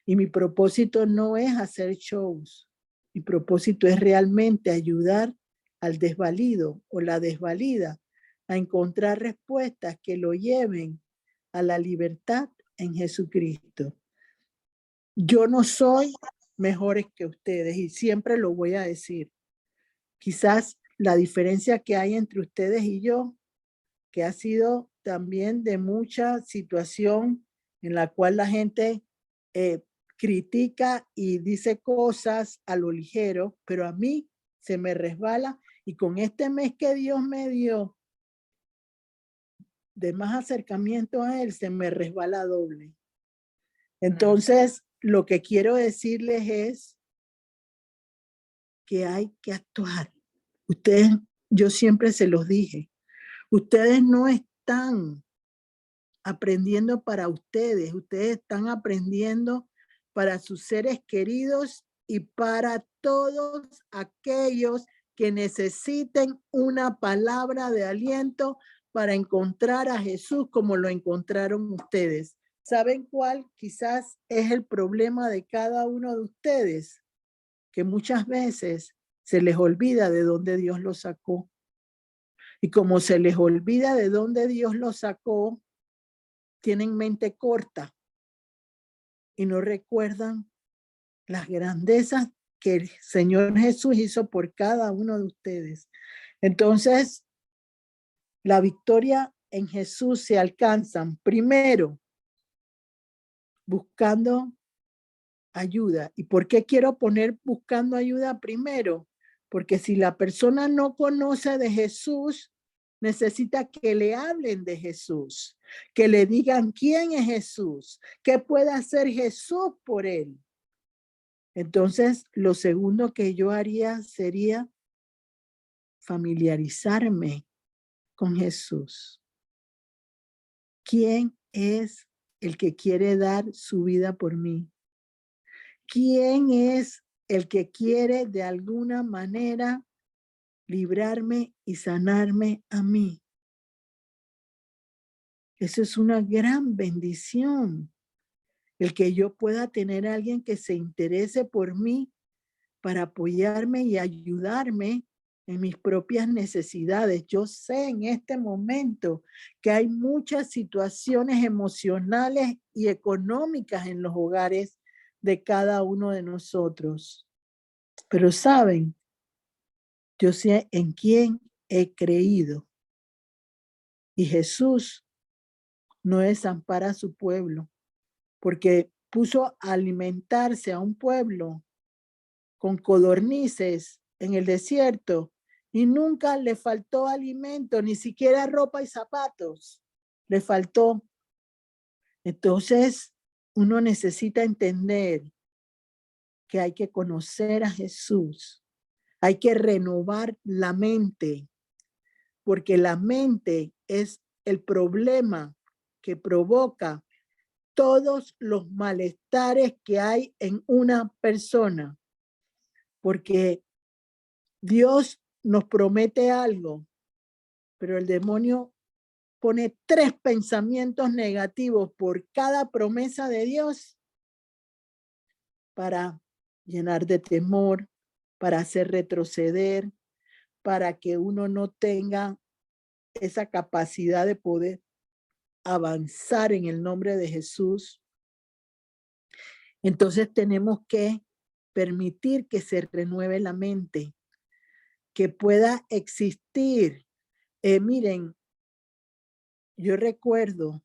Y mi propósito no es hacer shows. Mi propósito es realmente ayudar al desvalido o la desvalida a encontrar respuestas que lo lleven a la libertad en Jesucristo. Yo no soy mejores que ustedes y siempre lo voy a decir. Quizás la diferencia que hay entre ustedes y yo, que ha sido también de mucha situación en la cual la gente critica y dice cosas a lo ligero, pero a mí se me resbala y con este mes que Dios me dio de más acercamiento a Él, se me resbala doble. Entonces, lo que quiero decirles es que hay que actuar. Ustedes, yo siempre se los dije, ustedes no están aprendiendo para ustedes, ustedes están aprendiendo para sus seres queridos y para todos aquellos que necesiten una palabra de aliento para encontrar a Jesús como lo encontraron ustedes. ¿Saben cuál quizás es el problema de cada uno de ustedes? Que muchas veces se les olvida de dónde Dios los sacó. Y como se les olvida de dónde Dios los sacó, tienen mente corta y no recuerdan las grandezas que el Señor Jesús hizo por cada uno de ustedes. Entonces, la victoria en Jesús se alcanzan primero buscando ayuda. ¿Y por qué quiero poner buscando ayuda primero? Porque si la persona no conoce de Jesús, necesita que le hablen de Jesús, que le digan quién es Jesús, qué puede hacer Jesús por él. Entonces, lo segundo que yo haría sería familiarizarme con Jesús. ¿Quién es el que quiere dar su vida por mí? ¿Quién es el que quiere de alguna manera librarme y sanarme a mí? Eso es una gran bendición. El que yo pueda tener a alguien que se interese por mí para apoyarme y ayudarme en mis propias necesidades. Yo sé en este momento que hay muchas situaciones emocionales y económicas en los hogares de cada uno de nosotros. Pero saben, yo sé en quién he creído. Y Jesús no desampara a su pueblo, porque puso a alimentarse a un pueblo con codornices en el desierto y nunca le faltó alimento, ni siquiera ropa y zapatos le faltó. Entonces, uno necesita entender que hay que conocer a Jesús, hay que renovar la mente, porque la mente es el problema que provoca todos los malestares que hay en una persona. Porque Dios nos promete algo, pero el demonio pone 3 pensamientos negativos por cada promesa de Dios para llenar de temor, para hacer retroceder, para que uno no tenga esa capacidad de poder avanzar en el nombre de Jesús. Entonces tenemos que permitir que se renueve la mente, que pueda existir. Miren, yo recuerdo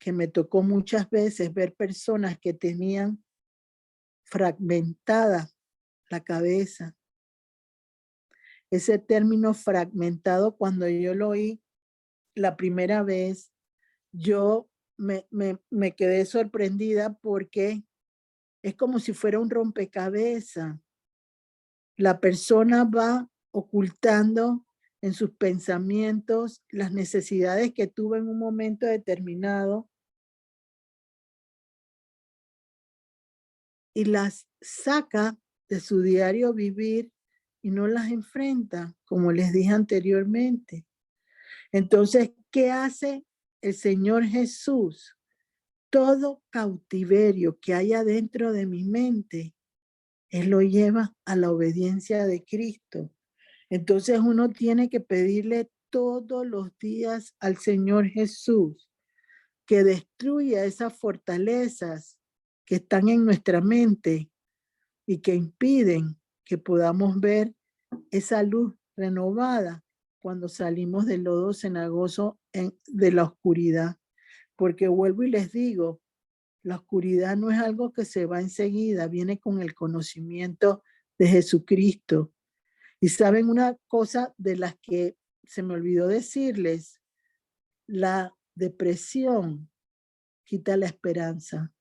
que me tocó muchas veces ver personas que tenían fragmentada la cabeza. Ese término fragmentado, cuando yo lo oí la primera vez, yo me quedé sorprendida porque es como si fuera un rompecabezas. La persona va ocultando en sus pensamientos las necesidades que tuvo en un momento determinado y las saca de su diario vivir y no las enfrenta, como les dije anteriormente. Entonces, ¿qué hace el Señor Jesús? Todo cautiverio que haya dentro de mi mente, Él lo lleva a la obediencia de Cristo. Entonces uno tiene que pedirle todos los días al Señor Jesús que destruya esas fortalezas que están en nuestra mente y que impiden que podamos ver esa luz renovada cuando salimos del lodo cenagoso de la oscuridad. Porque vuelvo y les digo, la oscuridad no es algo que se va enseguida, viene con el conocimiento de Jesucristo. Y saben una cosa de las que se me olvidó decirles, la depresión quita la esperanza,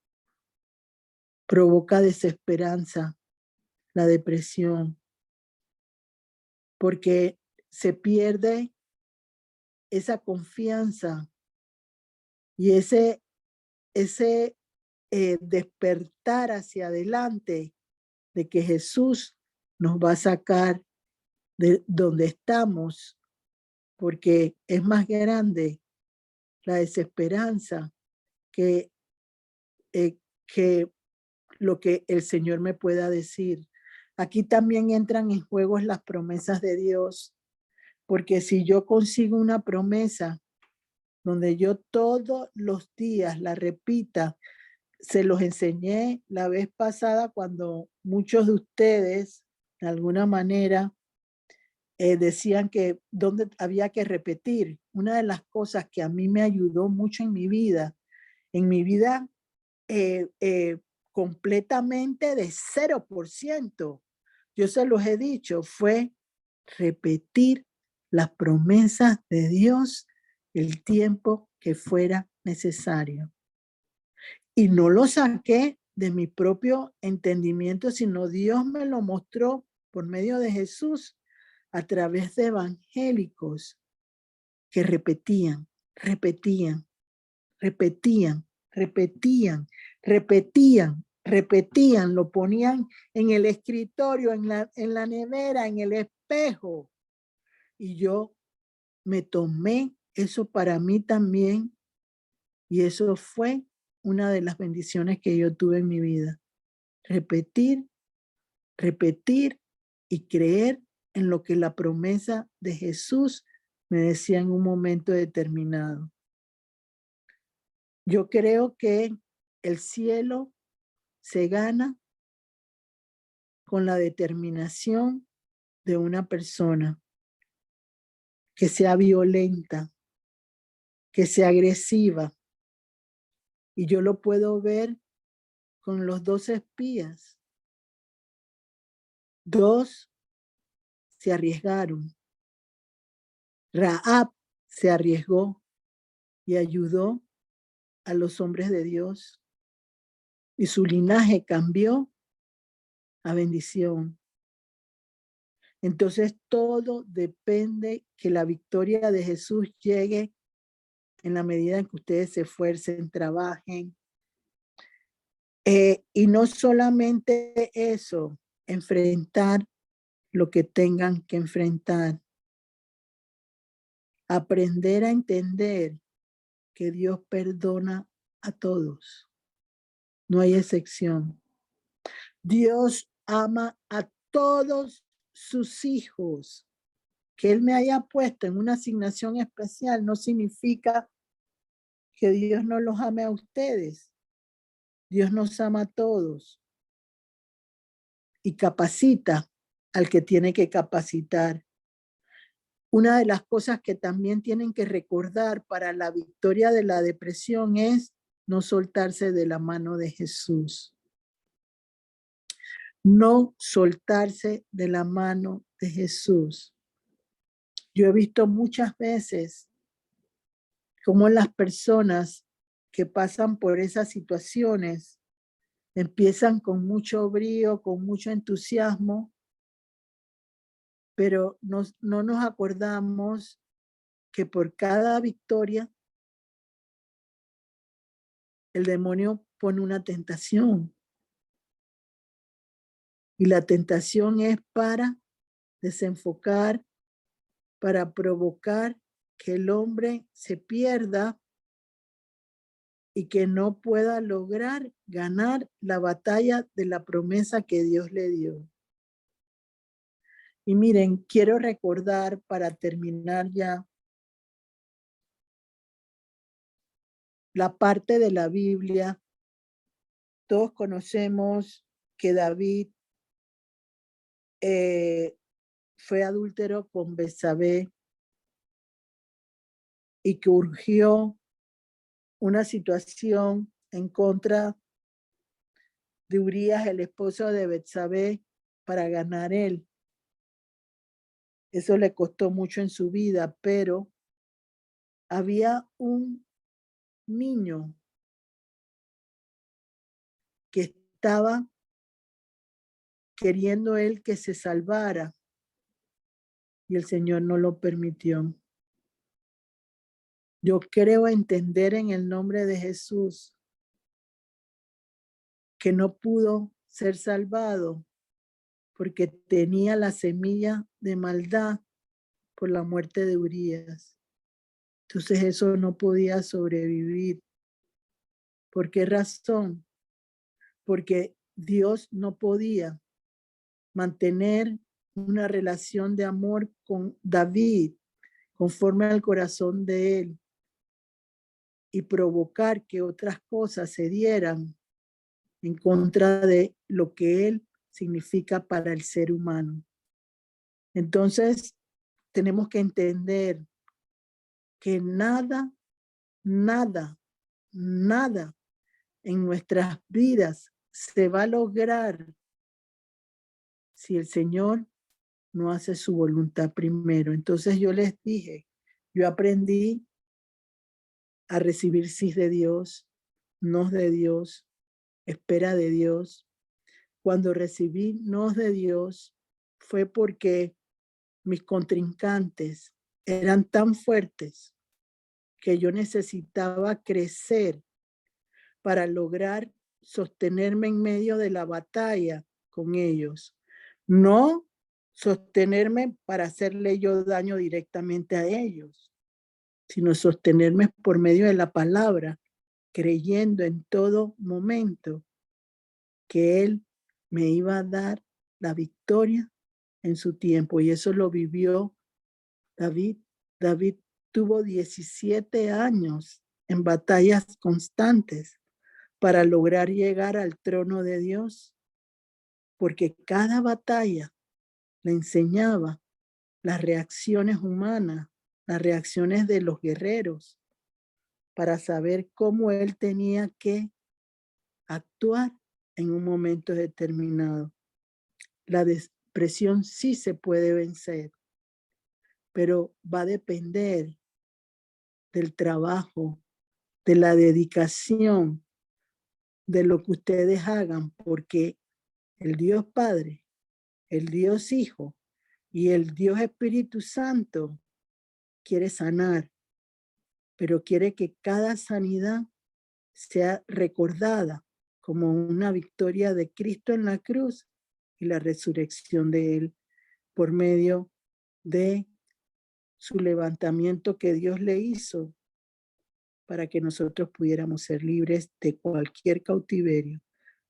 provoca desesperanza, la depresión, porque se pierde esa confianza y ese despertar hacia adelante de que Jesús nos va a sacar de donde estamos, porque es más grande la desesperanza que lo que el Señor me pueda decir. Aquí también entran en juego las promesas de Dios, porque si yo consigo una promesa donde yo todos los días la repita, se los enseñé la vez pasada cuando muchos de ustedes, de alguna manera, decían que donde había que repetir. Una de las cosas que a mí me ayudó mucho en mi vida completamente de 0%, yo se los he dicho, fue repetir las promesas de Dios el tiempo que fuera necesario. Y no lo saqué de mi propio entendimiento, sino Dios me lo mostró por medio de Jesús a través de evangélicos que repetían, repetían, repetían, repetían, repetían, repetían, lo ponían en el escritorio, en la nevera, en el espejo. Y yo me tomé eso para mí también, y eso fue una de las bendiciones que yo tuve en mi vida. Repetir, repetir y creer en lo que la promesa de Jesús me decía en un momento determinado. Yo creo que el cielo se gana con la determinación de una persona que sea violenta, que sea agresiva. Y yo lo puedo ver con los 2 espías. 2 se arriesgaron. Rahab se arriesgó y ayudó a los hombres de Dios. Y su linaje cambió a bendición. Entonces todo depende que la victoria de Jesús llegue en la medida en que ustedes se esfuercen, trabajen. Y no solamente eso, enfrentar lo que tengan que enfrentar. Aprender a entender que Dios perdona a todos. No hay excepción. Dios ama a todos sus hijos. Que Él me haya puesto en una asignación especial no significa que Dios no los ame a ustedes. Dios nos ama a todos y capacita al que tiene que capacitar. Una de las cosas que también tienen que recordar para la victoria de la depresión es no soltarse de la mano de Jesús. No soltarse de la mano de Jesús. Yo he visto muchas veces cómo las personas que pasan por esas situaciones empiezan con mucho brío, con mucho entusiasmo, pero no nos acordamos que por cada victoria el demonio pone una tentación. Y la tentación es para desenfocar, para provocar que el hombre se pierda y que no pueda lograr ganar la batalla de la promesa que Dios le dio. Y miren, quiero recordar para terminar ya la parte de la Biblia. Todos conocemos que David fue adúltero con Betsabé y que urgió una situación en contra de Urías, el esposo de Betsabé, para ganar él. Eso le costó mucho en su vida, pero había un niño que estaba queriendo él que se salvara y el Señor no lo permitió. Yo creo entender en el nombre de Jesús que no pudo ser salvado porque tenía la semilla de maldad por la muerte de Urías. Entonces eso no podía sobrevivir. ¿Por qué razón? Porque Dios no podía mantener una relación de amor con David conforme al corazón de él y provocar que otras cosas se dieran en contra de lo que él significa para el ser humano. Entonces, tenemos que entender que nada, nada, nada en nuestras vidas se va a lograr si el Señor no hace su voluntad primero. Entonces yo les dije, yo aprendí a recibir sí de Dios, no de Dios, espera de Dios. Cuando recibí no de Dios fue porque mis contrincantes eran tan fuertes que yo necesitaba crecer para lograr sostenerme en medio de la batalla con ellos. No sostenerme para hacerle yo daño directamente a ellos, sino sostenerme por medio de la palabra, creyendo en todo momento que Él me iba a dar la victoria en su tiempo. Y eso lo vivió David. David tuvo 17 años en batallas constantes para lograr llegar al trono de Dios, porque cada batalla le enseñaba las reacciones humanas, las reacciones de los guerreros, para saber cómo él tenía que actuar en un momento determinado. La depresión sí se puede vencer, pero va a depender del trabajo, de la dedicación, de lo que ustedes hagan, porque el Dios Padre, el Dios Hijo y el Dios Espíritu Santo quiere sanar, pero quiere que cada sanidad sea recordada como una victoria de Cristo en la cruz y la resurrección de Él por medio de su levantamiento que Dios le hizo para que nosotros pudiéramos ser libres de cualquier cautiverio.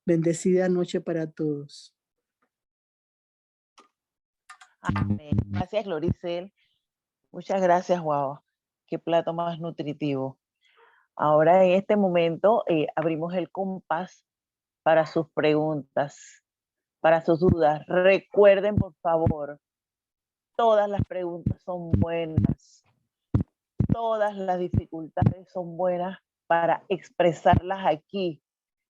Bendecida noche para todos. Amén. Gracias, Gloricel. Muchas gracias, wow. Qué plato más nutritivo. Ahora en este momento abrimos el compás para sus preguntas, para sus dudas. Recuerden, por favor, todas las preguntas son buenas. Todas las dificultades son buenas para expresarlas aquí,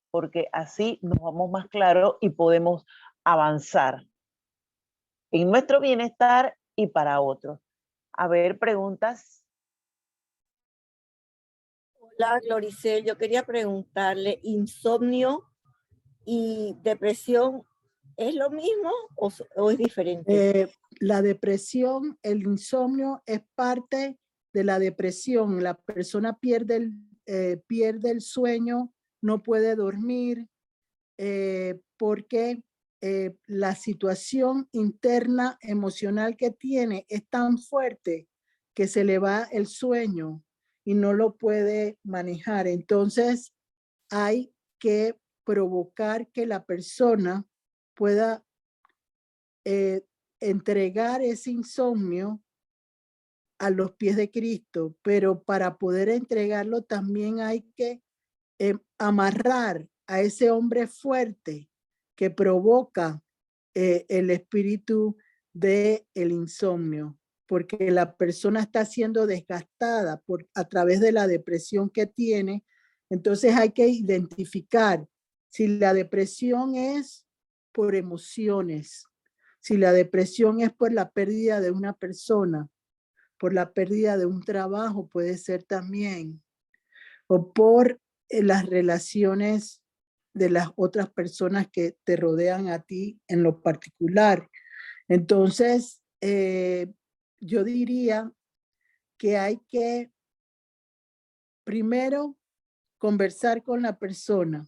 porque así nos vamos más claros y podemos avanzar en nuestro bienestar y para otros. A ver, preguntas. Hola, Gloricel. Yo quería preguntarle, ¿insomnio y depresión es lo mismo o es diferente? La depresión, el insomnio es parte de la depresión. La persona pierde el sueño, no puede dormir, porque la situación interna emocional que tiene es tan fuerte que se le va el sueño y no lo puede manejar. Entonces hay que provocar que la persona pueda entregar ese insomnio a los pies de Cristo, pero para poder entregarlo también hay que amarrar a ese hombre fuerte que provoca el espíritu del insomnio, porque la persona está siendo desgastada a través de la depresión que tiene. Entonces hay que identificar si la depresión es por emociones, si la depresión es por la pérdida de una persona, por la pérdida de un trabajo, puede ser también, o por las relaciones de las otras personas que te rodean a ti en lo particular. Entonces, yo diría que hay que primero conversar con la persona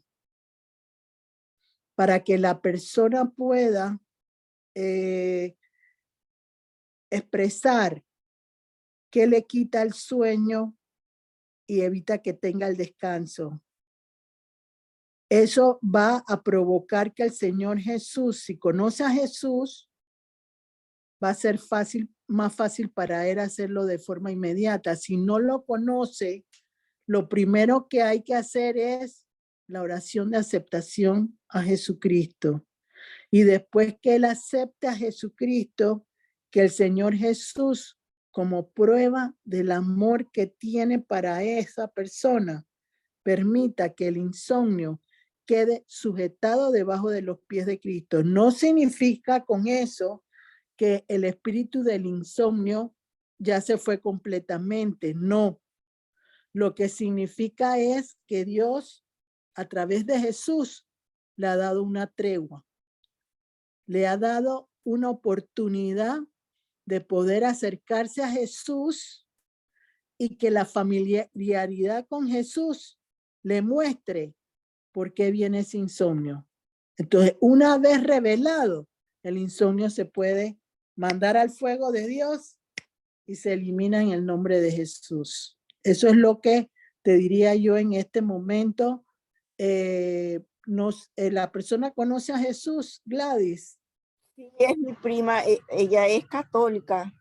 para que la persona pueda expresar qué le quita el sueño y evita que tenga el descanso. Eso va a provocar que el Señor Jesús, si conoce a Jesús, va a ser más fácil para él hacerlo de forma inmediata. Si no lo conoce, lo primero que hay que hacer es la oración de aceptación a Jesucristo. Y después que él acepte a Jesucristo, que el Señor Jesús, como prueba del amor que tiene para esa persona, permita que el insomnio quede sujetado debajo de los pies de Cristo. No significa con eso que el espíritu del insomnio ya se fue completamente, no. Lo que significa es que Dios, a través de Jesús, le ha dado una tregua. Le ha dado una oportunidad de poder acercarse a Jesús y que la familiaridad con Jesús le muestre por qué viene ese insomnio. Entonces, una vez revelado, el insomnio se puede mandar al fuego de Dios y se elimina en el nombre de Jesús. Eso es lo que te diría yo en este momento. La persona conoce a Jesús, Gladys. Sí, es mi prima, ella es católica.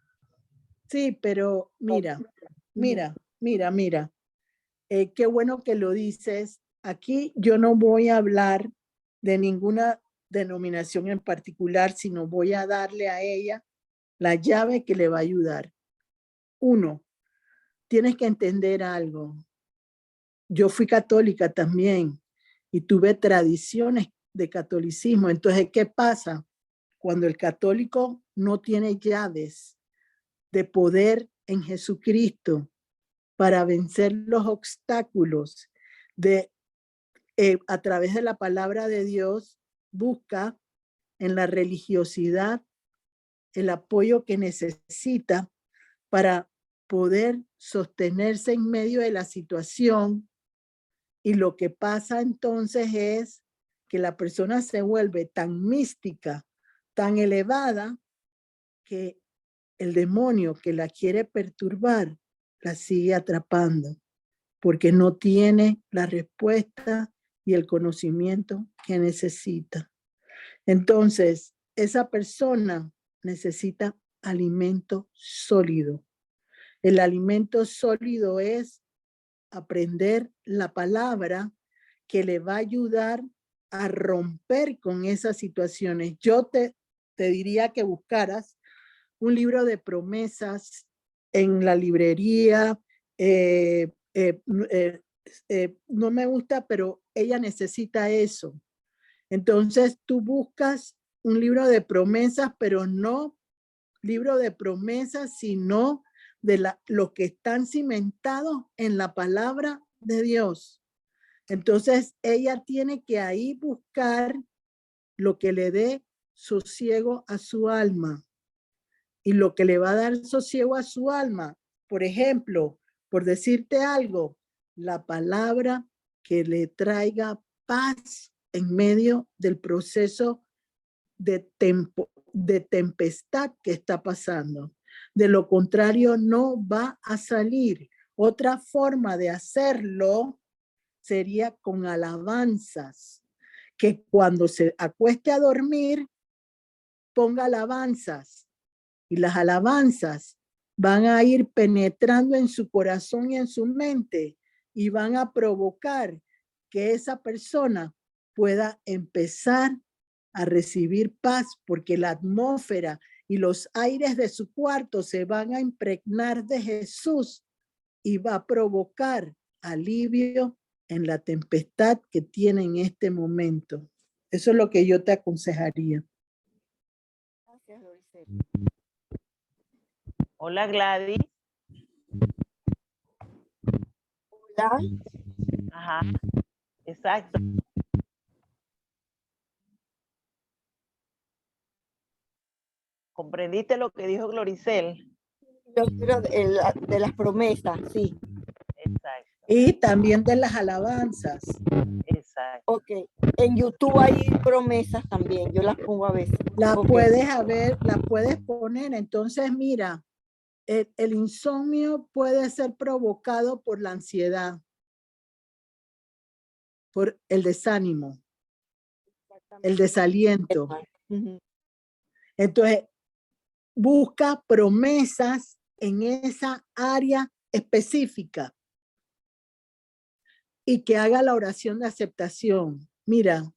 Sí, pero mira. Qué bueno que lo dices. Aquí yo no voy a hablar de ninguna denominación en particular, sino voy a darle a ella la llave que le va a ayudar. Uno, tienes que entender algo. Yo fui católica también y tuve tradiciones de catolicismo. Entonces, ¿qué pasa? Cuando el católico no tiene llaves de poder en Jesucristo para vencer los obstáculos a través de la palabra de Dios, busca en la religiosidad el apoyo que necesita para poder sostenerse en medio de la situación. Y lo que pasa entonces es que la persona se vuelve tan mística, tan elevada, que el demonio que la quiere perturbar la sigue atrapando, porque no tiene la respuesta y el conocimiento que necesita. Entonces, esa persona necesita alimento sólido. El alimento sólido es aprender la palabra que le va a ayudar a romper con esas situaciones. Yo te diría que buscaras un libro de promesas en la librería. No me gusta, pero ella necesita eso. Entonces tú buscas un libro de promesas, pero no libro de promesas, sino de los que están cimentados en la palabra de Dios. Entonces ella tiene que ahí buscar lo que le dé sosiego a su alma. Y lo que le va a dar sosiego a su alma, por ejemplo, por decirte algo, la palabra que le traiga paz en medio del proceso de tempestad que está pasando. De lo contrario, no va a salir. Otra forma de hacerlo sería con alabanzas, que cuando se acueste a dormir, ponga alabanzas. Y las alabanzas van a ir penetrando en su corazón y en su mente y van a provocar que esa persona pueda empezar a recibir paz, porque la atmósfera y los aires de su cuarto se van a impregnar de Jesús y va a provocar alivio en la tempestad que tiene en este momento. Eso es lo que yo te aconsejaría. Gracias, Loricel. Hola, Gladys. Hola. Ajá, exacto. ¿Comprendiste lo que dijo Gloricel? Yo quiero de las promesas, sí. Exacto, Y también de las alabanzas. exacto. Exacto. Ok. En YouTube hay promesas también. Yo las pongo a veces. La Ok. puedes poner. Entonces, mira, el insomnio puede ser provocado por la ansiedad, por el desánimo, el desaliento. Ujú. Entonces, busca promesas en esa área específica y que haga la oración de aceptación. Mira,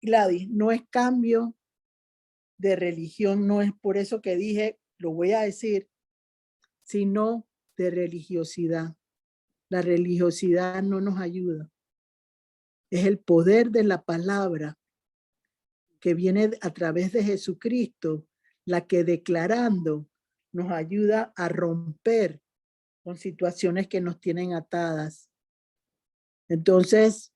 Gladys, no es cambio de religión, no es por eso que dije, lo voy a decir, sino de religiosidad. La religiosidad no nos ayuda. Es el poder de la palabra que viene a través de Jesucristo, la que declarando nos ayuda a romper con situaciones que nos tienen atadas. Entonces,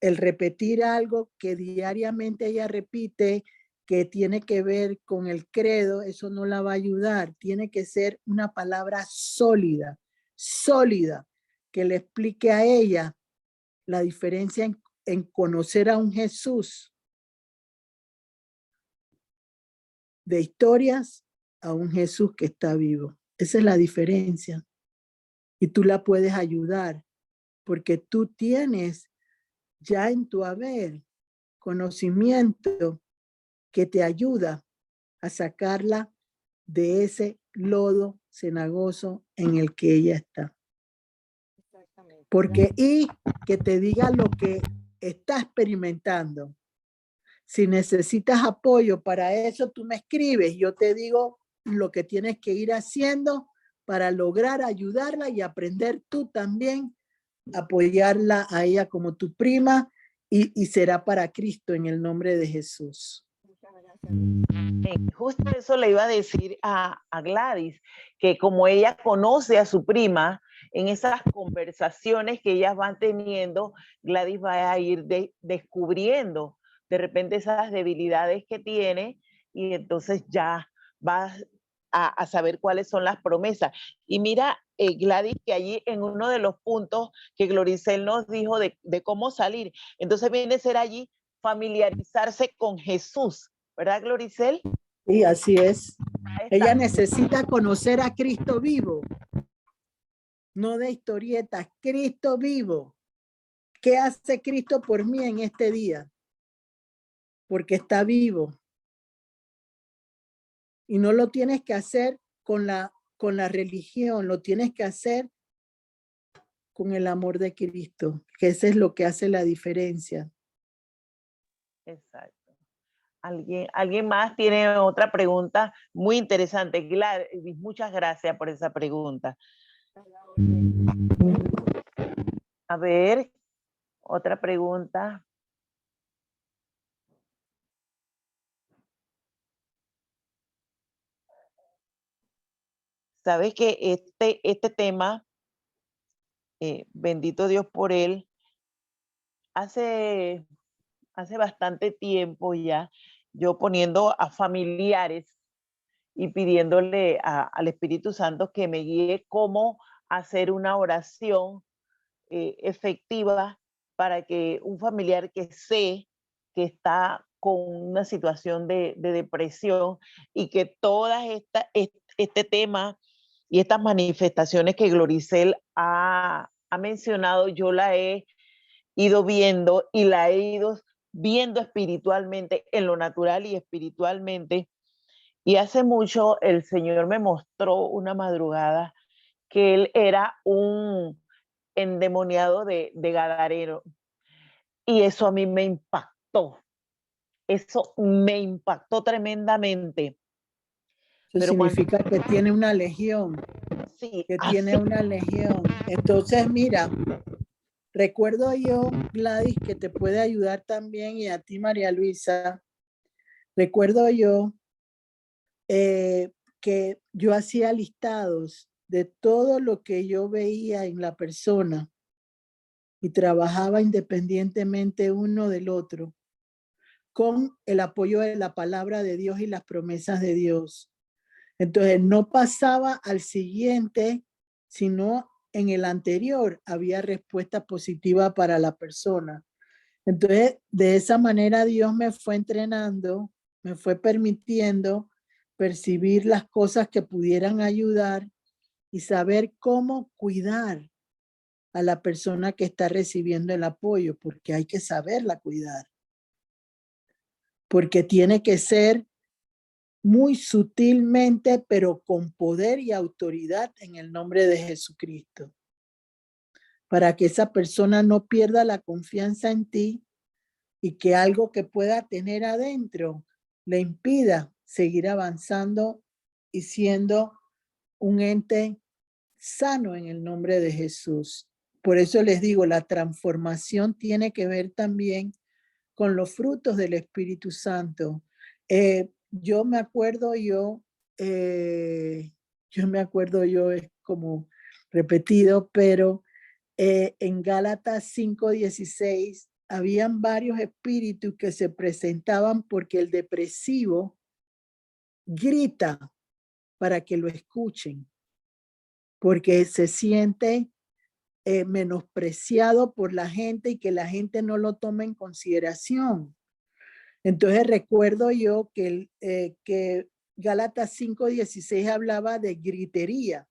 el repetir algo que diariamente ella repite, que tiene que ver con el credo, eso no la va a ayudar. Tiene que ser una palabra sólida, sólida, que le explique a ella la diferencia en conocer a un Jesús de historias a un Jesús que está vivo. Esa es la diferencia. Y tú la puedes ayudar porque tú tienes ya en tu haber conocimiento que te ayuda a sacarla de ese lodo cenagoso en el que ella está. Exactamente. Porque y que te diga lo que está experimentando. Si necesitas apoyo para eso, tú me escribes. Yo te digo lo que tienes que ir haciendo para lograr ayudarla y aprender tú también apoyarla a ella como tu prima y será para Cristo en el nombre de Jesús. Muchas gracias. Justo eso le iba a decir a Gladys, que como ella conoce a su prima, en esas conversaciones que ellas van teniendo, Gladys va a ir descubriendo de repente esas debilidades que tiene y entonces ya va a saber cuáles son las promesas. Y mira, Gladys, que allí en uno de los puntos que Gloricel nos dijo de cómo salir, entonces viene a ser allí familiarizarse con Jesús, ¿verdad, Gloricel? Y así es. Ella Está. necesita conocer a Cristo vivo, no de historietas, Cristo vivo. ¿Qué hace Cristo por mí en este día? Porque está vivo. Y no lo tienes que hacer con la religión, lo tienes que hacer con el amor de Cristo, que ese es lo que hace la diferencia. Exacto. ¿Alguien más tiene otra pregunta muy interesante? Gladys, muchas gracias por esa pregunta. A ver, otra pregunta. Sabes que este tema, bendito Dios por él, hace bastante tiempo ya, yo poniendo a familiares y pidiéndole al Espíritu Santo que me guíe cómo hacer una oración efectiva para que un familiar que sé que está con una situación de depresión y que todas este tema y estas manifestaciones que Gloricel ha mencionado, yo la he ido viendo y la he ido viendo espiritualmente, en lo natural y espiritualmente. Y hace mucho el Señor me mostró una madrugada que él era un endemoniado de Gadareno. Y eso a mí me impactó. Eso me impactó tremendamente. Eso Pero significa que tiene una legión, sí, que así, tiene una legión. Entonces, mira, recuerdo yo, Gladys, que te puede ayudar también, y a ti, María Luisa, recuerdo yo que yo hacía listados de todo lo que yo veía en la persona y trabajaba independientemente uno del otro, con el apoyo de la palabra de Dios y las promesas de Dios. Entonces no pasaba al siguiente, sino en el anterior había respuesta positiva para la persona. Entonces, de esa manera Dios me fue entrenando, me fue permitiendo percibir las cosas que pudieran ayudar y saber cómo cuidar a la persona que está recibiendo el apoyo, porque hay que saberla cuidar. Porque tiene que ser muy sutilmente, pero con poder y autoridad en el nombre de Jesucristo. Para que esa persona no pierda la confianza en ti y que algo que pueda tener adentro le impida seguir avanzando y siendo un ente sano en el nombre de Jesús. Por eso les digo, la transformación tiene que ver también con los frutos del Espíritu Santo. Yo me acuerdo es como repetido, pero en Gálatas 5:16 habían varios espíritus que se presentaban porque el depresivo grita para que lo escuchen, porque se siente menospreciado por la gente y que la gente no lo tome en consideración. Entonces recuerdo yo que Gálatas 5:16 hablaba de gritería.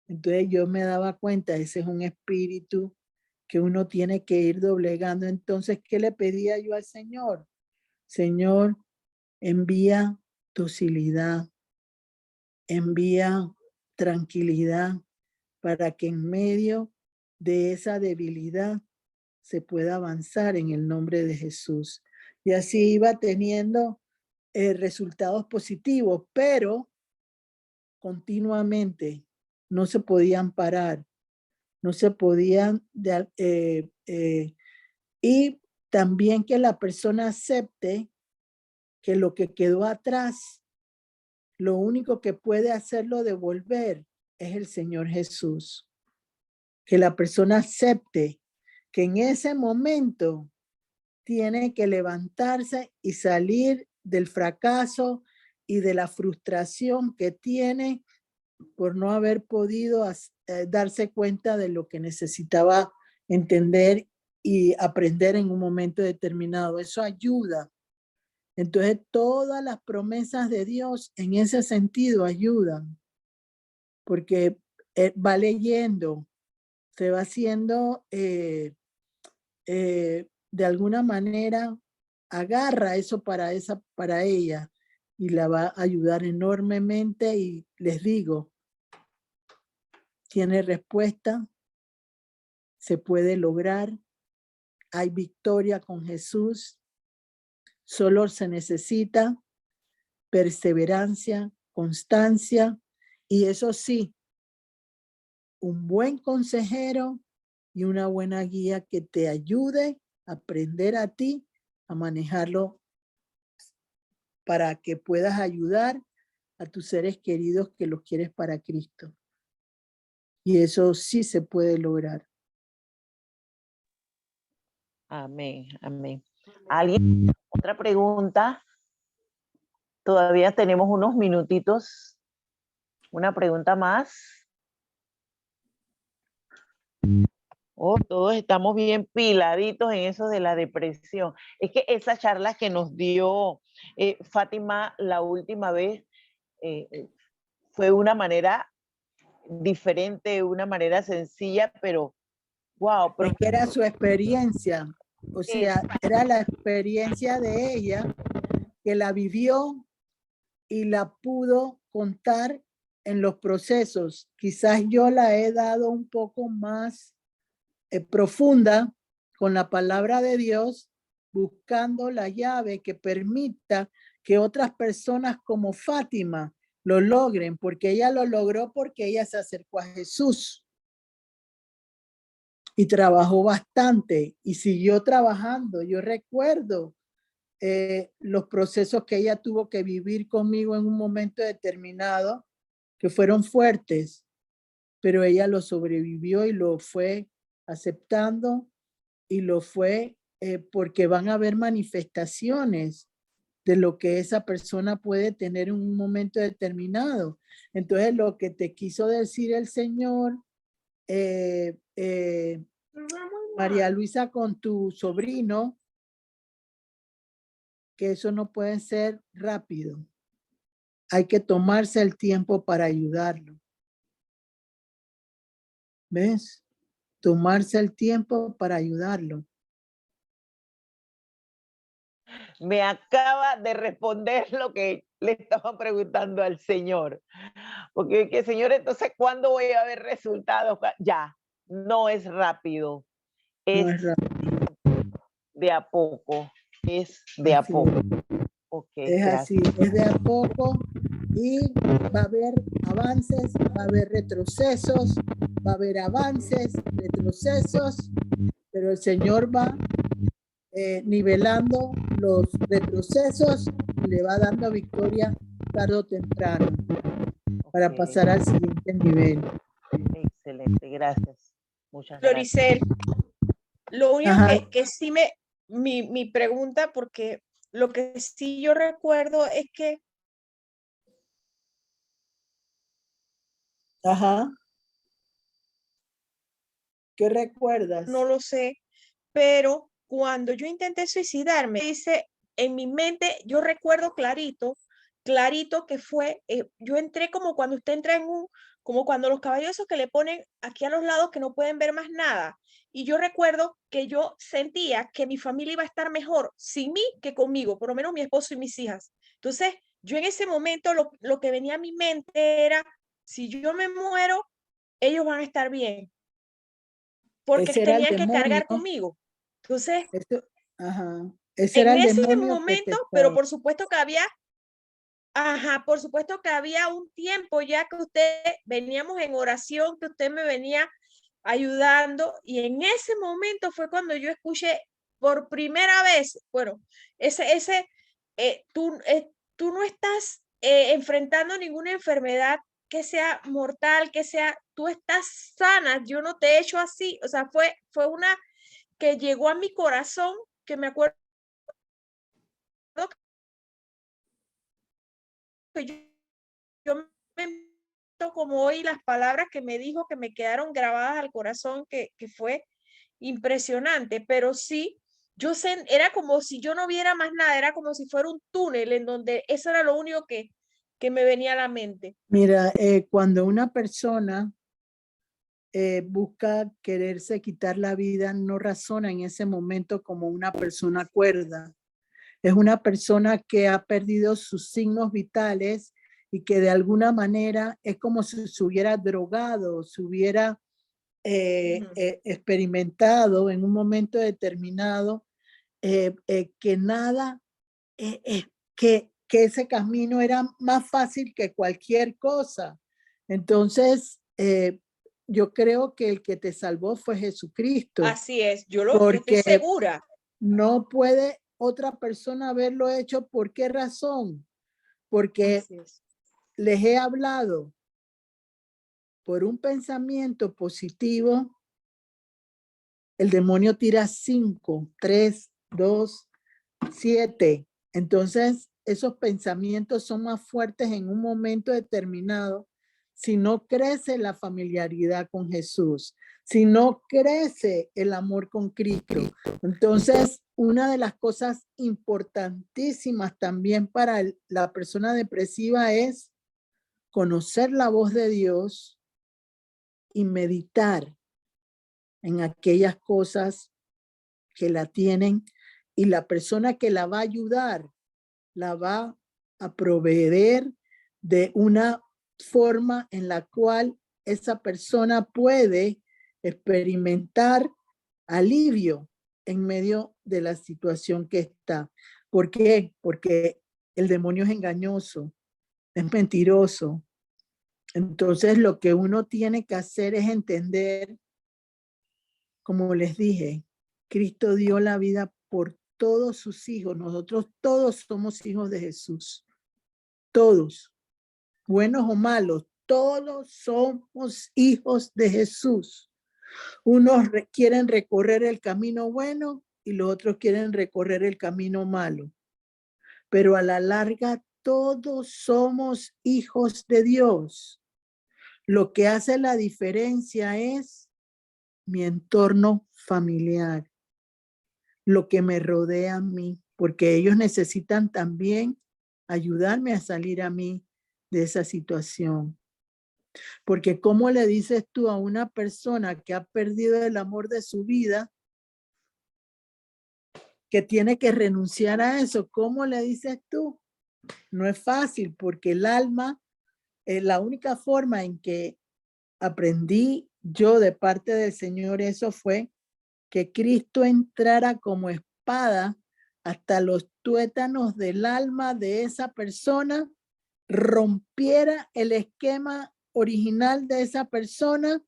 Entonces yo me daba cuenta, ese es un espíritu que uno tiene que ir doblegando. Entonces, ¿qué le pedía yo al Señor? Señor, envía docilidad, envía tranquilidad para que en medio de esa debilidad se pueda avanzar en el nombre de Jesús. Y así iba teniendo resultados positivos, pero continuamente no se podían parar, no se podían, y también que la persona acepte que lo que quedó atrás, lo único que puede hacerlo devolver es el Señor Jesús. Que la persona acepte que en ese momento tiene que levantarse y salir del fracaso y de la frustración que tiene por no haber podido darse cuenta de lo que necesitaba entender y aprender en un momento determinado. Eso ayuda. Entonces, todas las promesas de Dios en ese sentido ayudan, porque va leyendo, se va haciendo, de alguna manera, agarra eso para ella y la va a ayudar enormemente. Y les digo, tiene respuesta, se puede lograr, hay victoria con Jesús, solo se necesita perseverancia, constancia y eso sí, un buen consejero y una buena guía que te ayude a aprender a ti a manejarlo para que puedas ayudar a tus seres queridos que los quieres para Cristo. Y eso sí se puede lograr. Amén, amén. ¿Alguien? Otra pregunta. Todavía tenemos unos minutitos. Una pregunta más. Oh, todos estamos bien piladitos en eso de la depresión. Es que esa charla que nos dio Fátima la última vez fue una manera diferente, una manera sencilla, pero wow. Es que era su experiencia, o sea, era la experiencia de ella que la vivió y la pudo contar en los procesos. Quizás yo la he dado un poco más profunda con la palabra de Dios, buscando la llave que permita que otras personas como Fátima lo logren, porque ella lo logró porque ella se acercó a Jesús y trabajó bastante y siguió trabajando. Yo recuerdo los procesos que ella tuvo que vivir conmigo en un momento determinado, que fueron fuertes, pero ella lo sobrevivió y lo fue aceptando y lo fue porque van a haber manifestaciones de lo que esa persona puede tener en un momento determinado. Entonces, lo que te quiso decir el Señor María Luisa, con tu sobrino, que eso no puede ser rápido. Hay que tomarse el tiempo para ayudarlo. ¿Ves? Tomarse el tiempo para ayudarlo. Me acaba de responder lo que le estaba preguntando al Señor. Porque, que Señor, entonces, ¿cuándo voy a ver resultados? Ya, no es rápido. No Es es rápido. de a poco. Es de a Así poco. es. Ok, Es así, gracias. es de a poco y va a haber avances, va a haber retrocesos, va a haber avances, retrocesos, pero el Señor va nivelando los retrocesos y le va dando victoria tarde o temprano para Ok, pasar al siguiente nivel. excelente, gracias. Muchas gracias. Floricel, lo único Ajá. que sí mi pregunta, porque lo que sí yo recuerdo es que Ajá. ¿Qué recuerdas? no lo sé, pero cuando yo intenté suicidarme, dice, en mi mente, yo recuerdo clarito que fue, yo entré como cuando usted entra en como cuando los caballos esos que le ponen aquí a los lados que no pueden ver más nada. Y yo recuerdo que yo sentía que mi familia iba a estar mejor sin mí que conmigo, por lo menos mi esposo y mis hijas. Entonces, yo en ese momento lo que venía a mi mente era, si yo me muero, ellos van a estar bien porque Ese era el tenían que demonio. cargar conmigo. Entonces, Ajá. Ese era en el ese demonio que te momento, pero estaba. por supuesto que había, por supuesto que había un tiempo ya que usted, veníamos en oración, que usted me venía ayudando, y en ese momento fue cuando yo escuché por primera vez, bueno, tú no estás enfrentando ninguna enfermedad que sea mortal, tú estás sana, yo no te he hecho así, o sea, fue una que llegó a mi corazón, que me acuerdo que yo me meto como hoy las palabras que me dijo que me quedaron grabadas al corazón, que fue impresionante, pero sí, era como si yo no viera más nada, era como si fuera un túnel en donde eso era lo único que me venía a la mente. Mira, cuando una persona busca quererse quitar la vida, no razona en ese momento como una persona cuerda. Es una persona que ha perdido sus signos vitales y que de alguna manera es como si se hubiera drogado, se hubiera experimentado en un momento determinado que nada, que ese camino era más fácil que cualquier cosa. Entonces, yo creo que el que te salvó fue Jesucristo, Así es, yo estoy porque segura. no puede otra persona haberlo hecho. ¿Por qué razón? Porque Así es. les he hablado por un pensamiento positivo. El demonio tira 5, 3, 2, 7. Entonces, esos pensamientos son más fuertes en un momento determinado si no crece la familiaridad con Jesús, si no crece el amor con Cristo. Entonces, una de las cosas importantísimas también para la persona depresiva es conocer la voz de Dios y meditar en aquellas cosas que la tienen, y la persona que la va a ayudar la va a proveer de una forma en la cual esa persona puede experimentar alivio en medio de la situación que está. ¿Por qué? Porque el demonio es engañoso, es mentiroso. Entonces, lo que uno tiene que hacer es entender, como les dije, Cristo dio la vida por todos sus hijos. Nosotros todos somos hijos de Jesús. Todos, buenos o malos, todos somos hijos de Jesús. Unos quieren recorrer el camino bueno y los otros quieren recorrer el camino malo. Pero a la larga todos somos hijos de Dios. Lo que hace la diferencia es mi entorno familiar, lo que me rodea a mí, porque ellos necesitan también ayudarme a salir a mí de esa situación. Porque ¿cómo le dices tú a una persona que ha perdido el amor de su vida, que tiene que renunciar a eso? ¿Cómo le dices tú? No es fácil, porque el alma, la única forma en que aprendí yo de parte del Señor eso fue que Cristo entrara como espada hasta los tuétanos del alma de esa persona, rompiera el esquema original de esa persona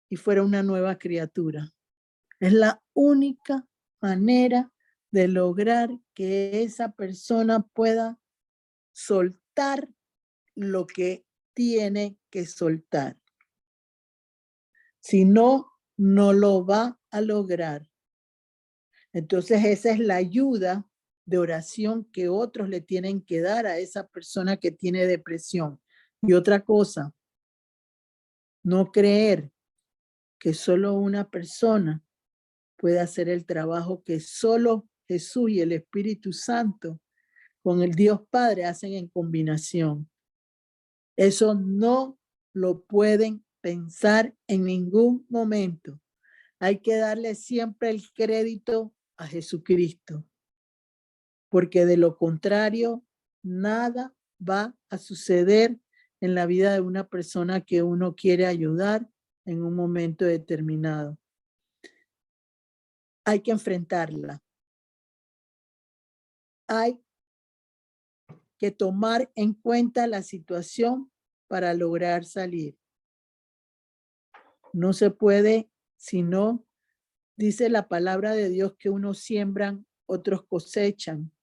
y fuera una nueva criatura. Es la única manera de lograr que esa persona pueda soltar lo que tiene que soltar. Si no, no lo va a lograr. Entonces esa es la ayuda de oración que otros le tienen que dar a esa persona que tiene depresión. Y otra cosa, no creer que solo una persona puede hacer el trabajo que solo Jesús y el Espíritu Santo con el Dios Padre hacen en combinación. Eso no lo pueden pensar en ningún momento. Hay que darle siempre el crédito a Jesucristo, porque de lo contrario, nada va a suceder en la vida de una persona que uno quiere ayudar en un momento determinado. Hay que enfrentarla. Hay que tomar en cuenta la situación para lograr salir. No se puede, sino, dice la palabra de Dios, que unos siembran, otros cosechan.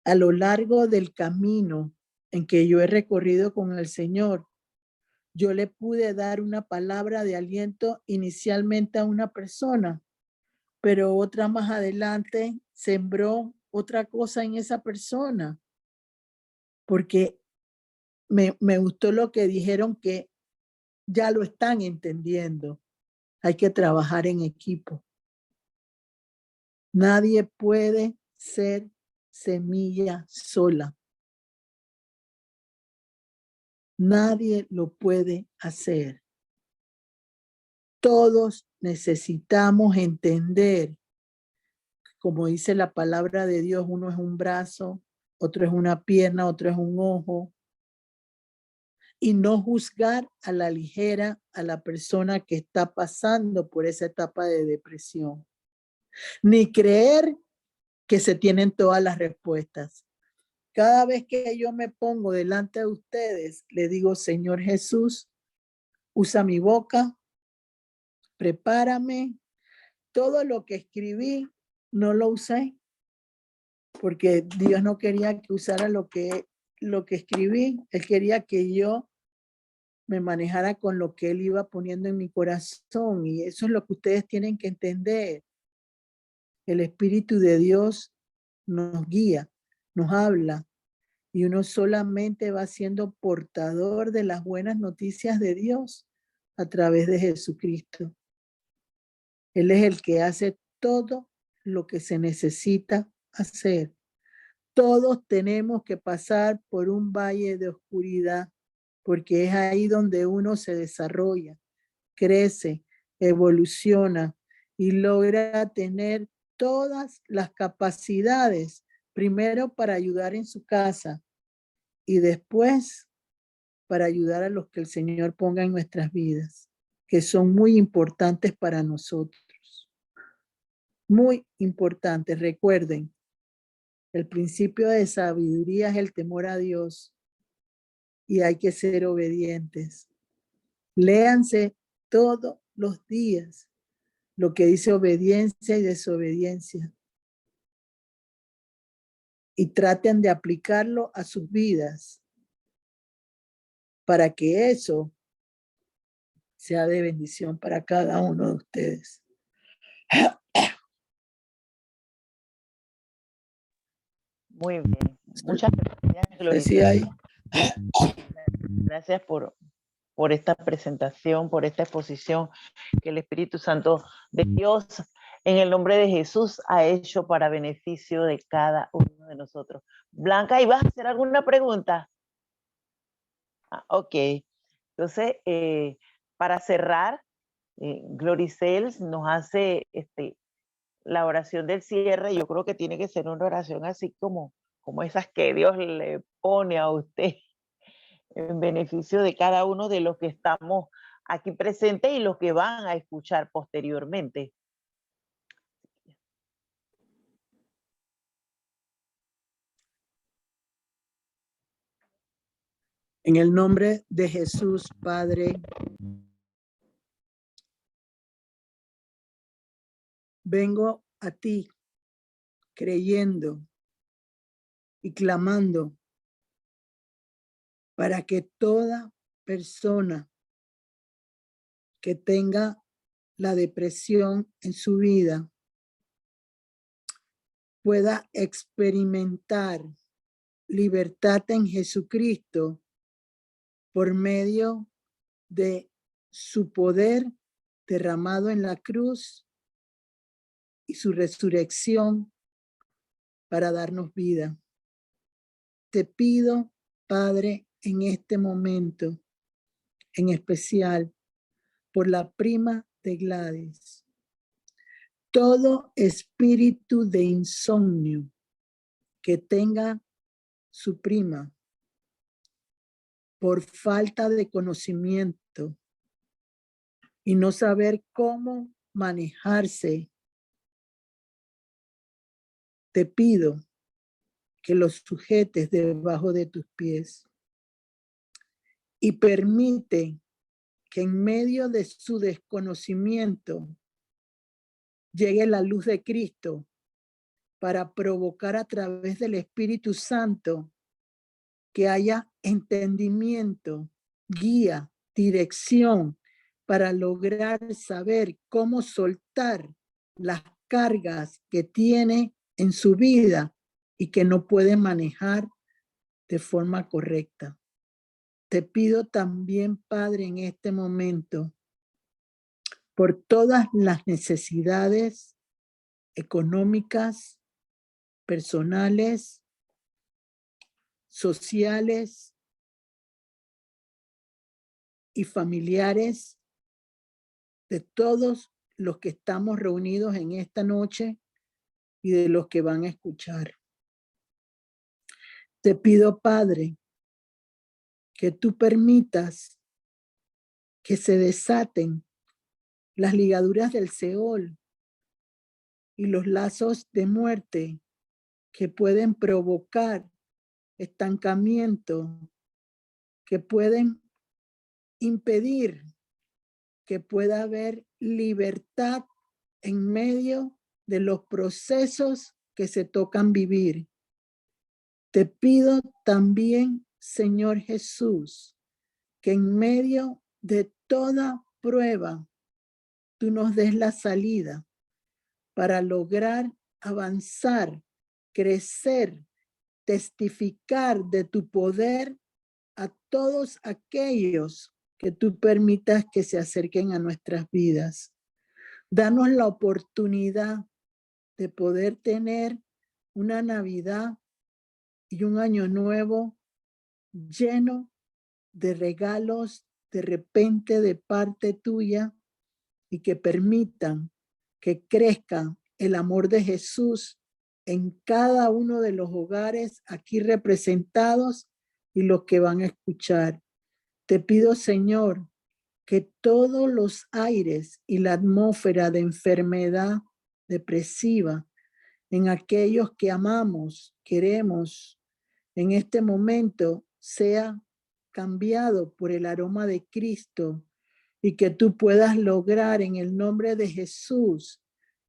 A lo largo del camino en que yo he recorrido con el Señor, yo le pude dar una palabra de aliento inicialmente a una persona, pero otra más adelante sembró otra cosa en esa persona, porque me gustó lo que dijeron, que ya lo están entendiendo. Hay que trabajar en equipo. Nadie puede ser semilla sola. Nadie lo puede hacer. Todos necesitamos entender, como dice la palabra de Dios, uno es un brazo, otro es una pierna, otro es un ojo. Y no juzgar a la ligera a la persona que está pasando por esa etapa de depresión. Ni creer que se tienen todas las respuestas. Cada vez que yo me pongo delante de ustedes, le digo: Señor Jesús, usa mi boca, prepárame. Todo lo que escribí no lo usé, porque Dios no quería que usara lo que escribí. Él quería que yo me manejara con lo que Él iba poniendo en mi corazón, y eso es lo que ustedes tienen que entender. El Espíritu de Dios nos guía, nos habla, y uno solamente va siendo portador de las buenas noticias de Dios a través de Jesucristo. Él es el que hace todo lo que se necesita hacer. Todos tenemos que pasar por un valle de oscuridad, porque es ahí donde uno se desarrolla, crece, evoluciona y logra tener todas las capacidades, primero para ayudar en su casa y después para ayudar a los que el Señor ponga en nuestras vidas, que son muy importantes para nosotros. Muy importantes. Recuerden, el principio de sabiduría es el temor a Dios, y hay que ser obedientes. Léanse todos los días lo que dice obediencia y desobediencia, y traten de aplicarlo a sus vidas para que eso sea de bendición para cada uno de ustedes. Muy bien. Muchas gracias, Gloria. Sí, hay. Gracias por por esta presentación, por esta exposición que el Espíritu Santo de Dios, en el nombre de Jesús, ha hecho para beneficio de cada uno de nosotros. Blanca, ¿ibas a hacer alguna pregunta? Ok. Entonces, para cerrar, Gloricel nos hace la oración del cierre. Yo creo que tiene que ser una oración así como esas que Dios le pone a usted en beneficio de cada uno de los que estamos aquí presentes y los que van a escuchar posteriormente. En el nombre de Jesús, Padre, vengo a ti creyendo y clamando para que toda persona que tenga la depresión en su vida pueda experimentar libertad en Jesucristo por medio de su poder derramado en la cruz y su resurrección para darnos vida. Te pido, Padre, en este momento, en especial por la prima de Gladys, todo espíritu de insomnio que tenga su prima por falta de conocimiento y no saber cómo manejarse, te pido que los sujetes debajo de tus pies y permite que en medio de su desconocimiento llegue la luz de Cristo para provocar a través del Espíritu Santo que haya entendimiento, guía, dirección para lograr saber cómo soltar las cargas que tiene en su vida y que no puede manejar de forma correcta. Te pido también, Padre, en este momento, por todas las necesidades económicas, personales, sociales y familiares de todos los que estamos reunidos en esta noche y de los que van a escuchar. Te pido, Padre, que tú permitas que se desaten las ligaduras del Seol y los lazos de muerte que pueden provocar estancamiento, que pueden impedir que pueda haber libertad en medio de los procesos que se tocan vivir. Te pido también, Señor Jesús, que en medio de toda prueba, tú nos des la salida para lograr avanzar, crecer, testificar de tu poder a todos aquellos que tú permitas que se acerquen a nuestras vidas. Danos la oportunidad de poder tener una Navidad y un año nuevo lleno de regalos de repente de parte tuya y que permitan que crezca el amor de Jesús en cada uno de los hogares aquí representados y los que van a escuchar. Te pido, Señor, que todos los aires y la atmósfera de enfermedad depresiva en aquellos que amamos, queremos, en este momento sea cambiado por el aroma de Cristo y que tú puedas lograr en el nombre de Jesús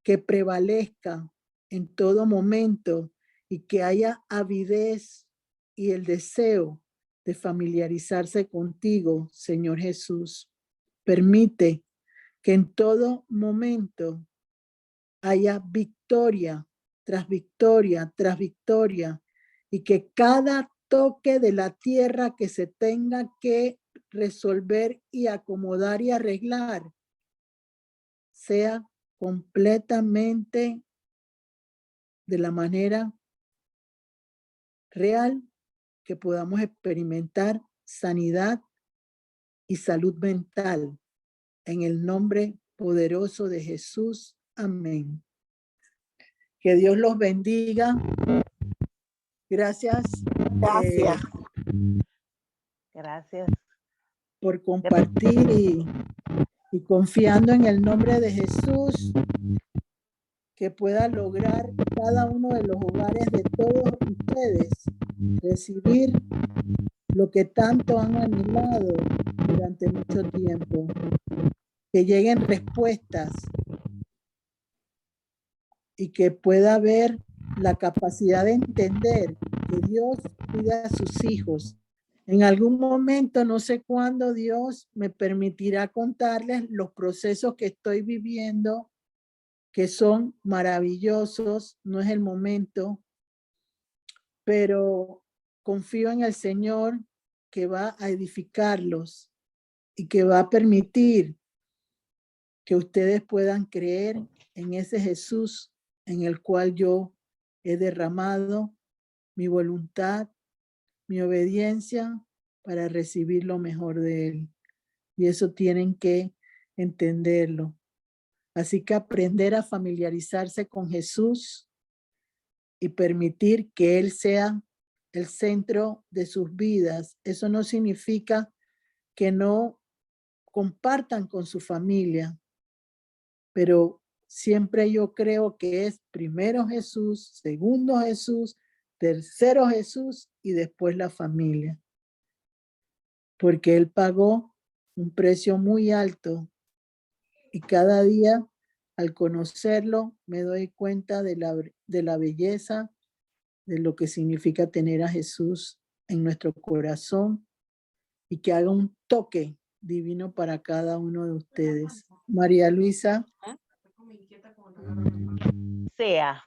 que prevalezca en todo momento y que haya avidez y el deseo de familiarizarse contigo, Señor Jesús. Permite que en todo momento haya victoria tras victoria tras victoria y que cada toque de la tierra que se tenga que resolver y acomodar y arreglar sea completamente de la manera real, que podamos experimentar sanidad y salud mental. En el nombre poderoso de Jesús. Amén. Que Dios los bendiga. Gracias. Gracias. Gracias. Por compartir y confiando en el nombre de Jesús, que pueda lograr cada uno de los hogares de todos ustedes recibir lo que tanto han anhelado durante mucho tiempo. Que lleguen respuestas y que pueda haber la capacidad de entender que Dios cuida a sus hijos. En algún momento, no sé cuándo, Dios me permitirá contarles los procesos que estoy viviendo, que son maravillosos. No es el momento, pero confío en el Señor, que va a edificarlos y que va a permitir que ustedes puedan creer en ese Jesús en el cual yo he derramado mi voluntad, mi obediencia para recibir lo mejor de Él. Y eso tienen que entenderlo. Así que aprender a familiarizarse con Jesús y permitir que Él sea el centro de sus vidas. Eso no significa que no compartan con su familia, pero siempre yo creo que es primero Jesús, segundo Jesús, tercero Jesús y después la familia. Porque Él pagó un precio muy alto y cada día al conocerlo me doy cuenta de la belleza, de lo que significa tener a Jesús en nuestro corazón y que haga un toque divino para cada uno de ustedes. María Luisa. Sea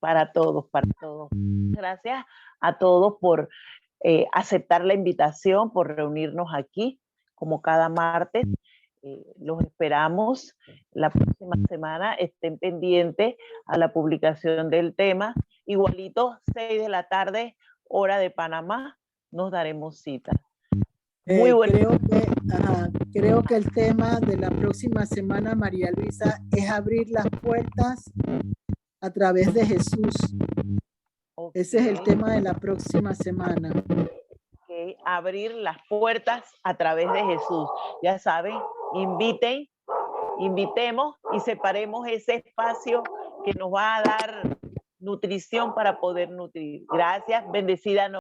para todos, para todos. Gracias a todos por aceptar la invitación, por reunirnos aquí como cada martes. Los esperamos la próxima semana. Estén pendientes a la publicación del tema. Igualito, 6 de la tarde, hora de Panamá, nos daremos cita. Muy bueno. Creo que el tema de la próxima semana, María Luisa, es abrir las puertas a través de Jesús. Okay. Ese es el tema de la próxima semana. Okay. Abrir las puertas a través de Jesús. Ya saben, invitemos y separemos ese espacio que nos va a dar nutrición para poder nutrir. Gracias, bendecida noche.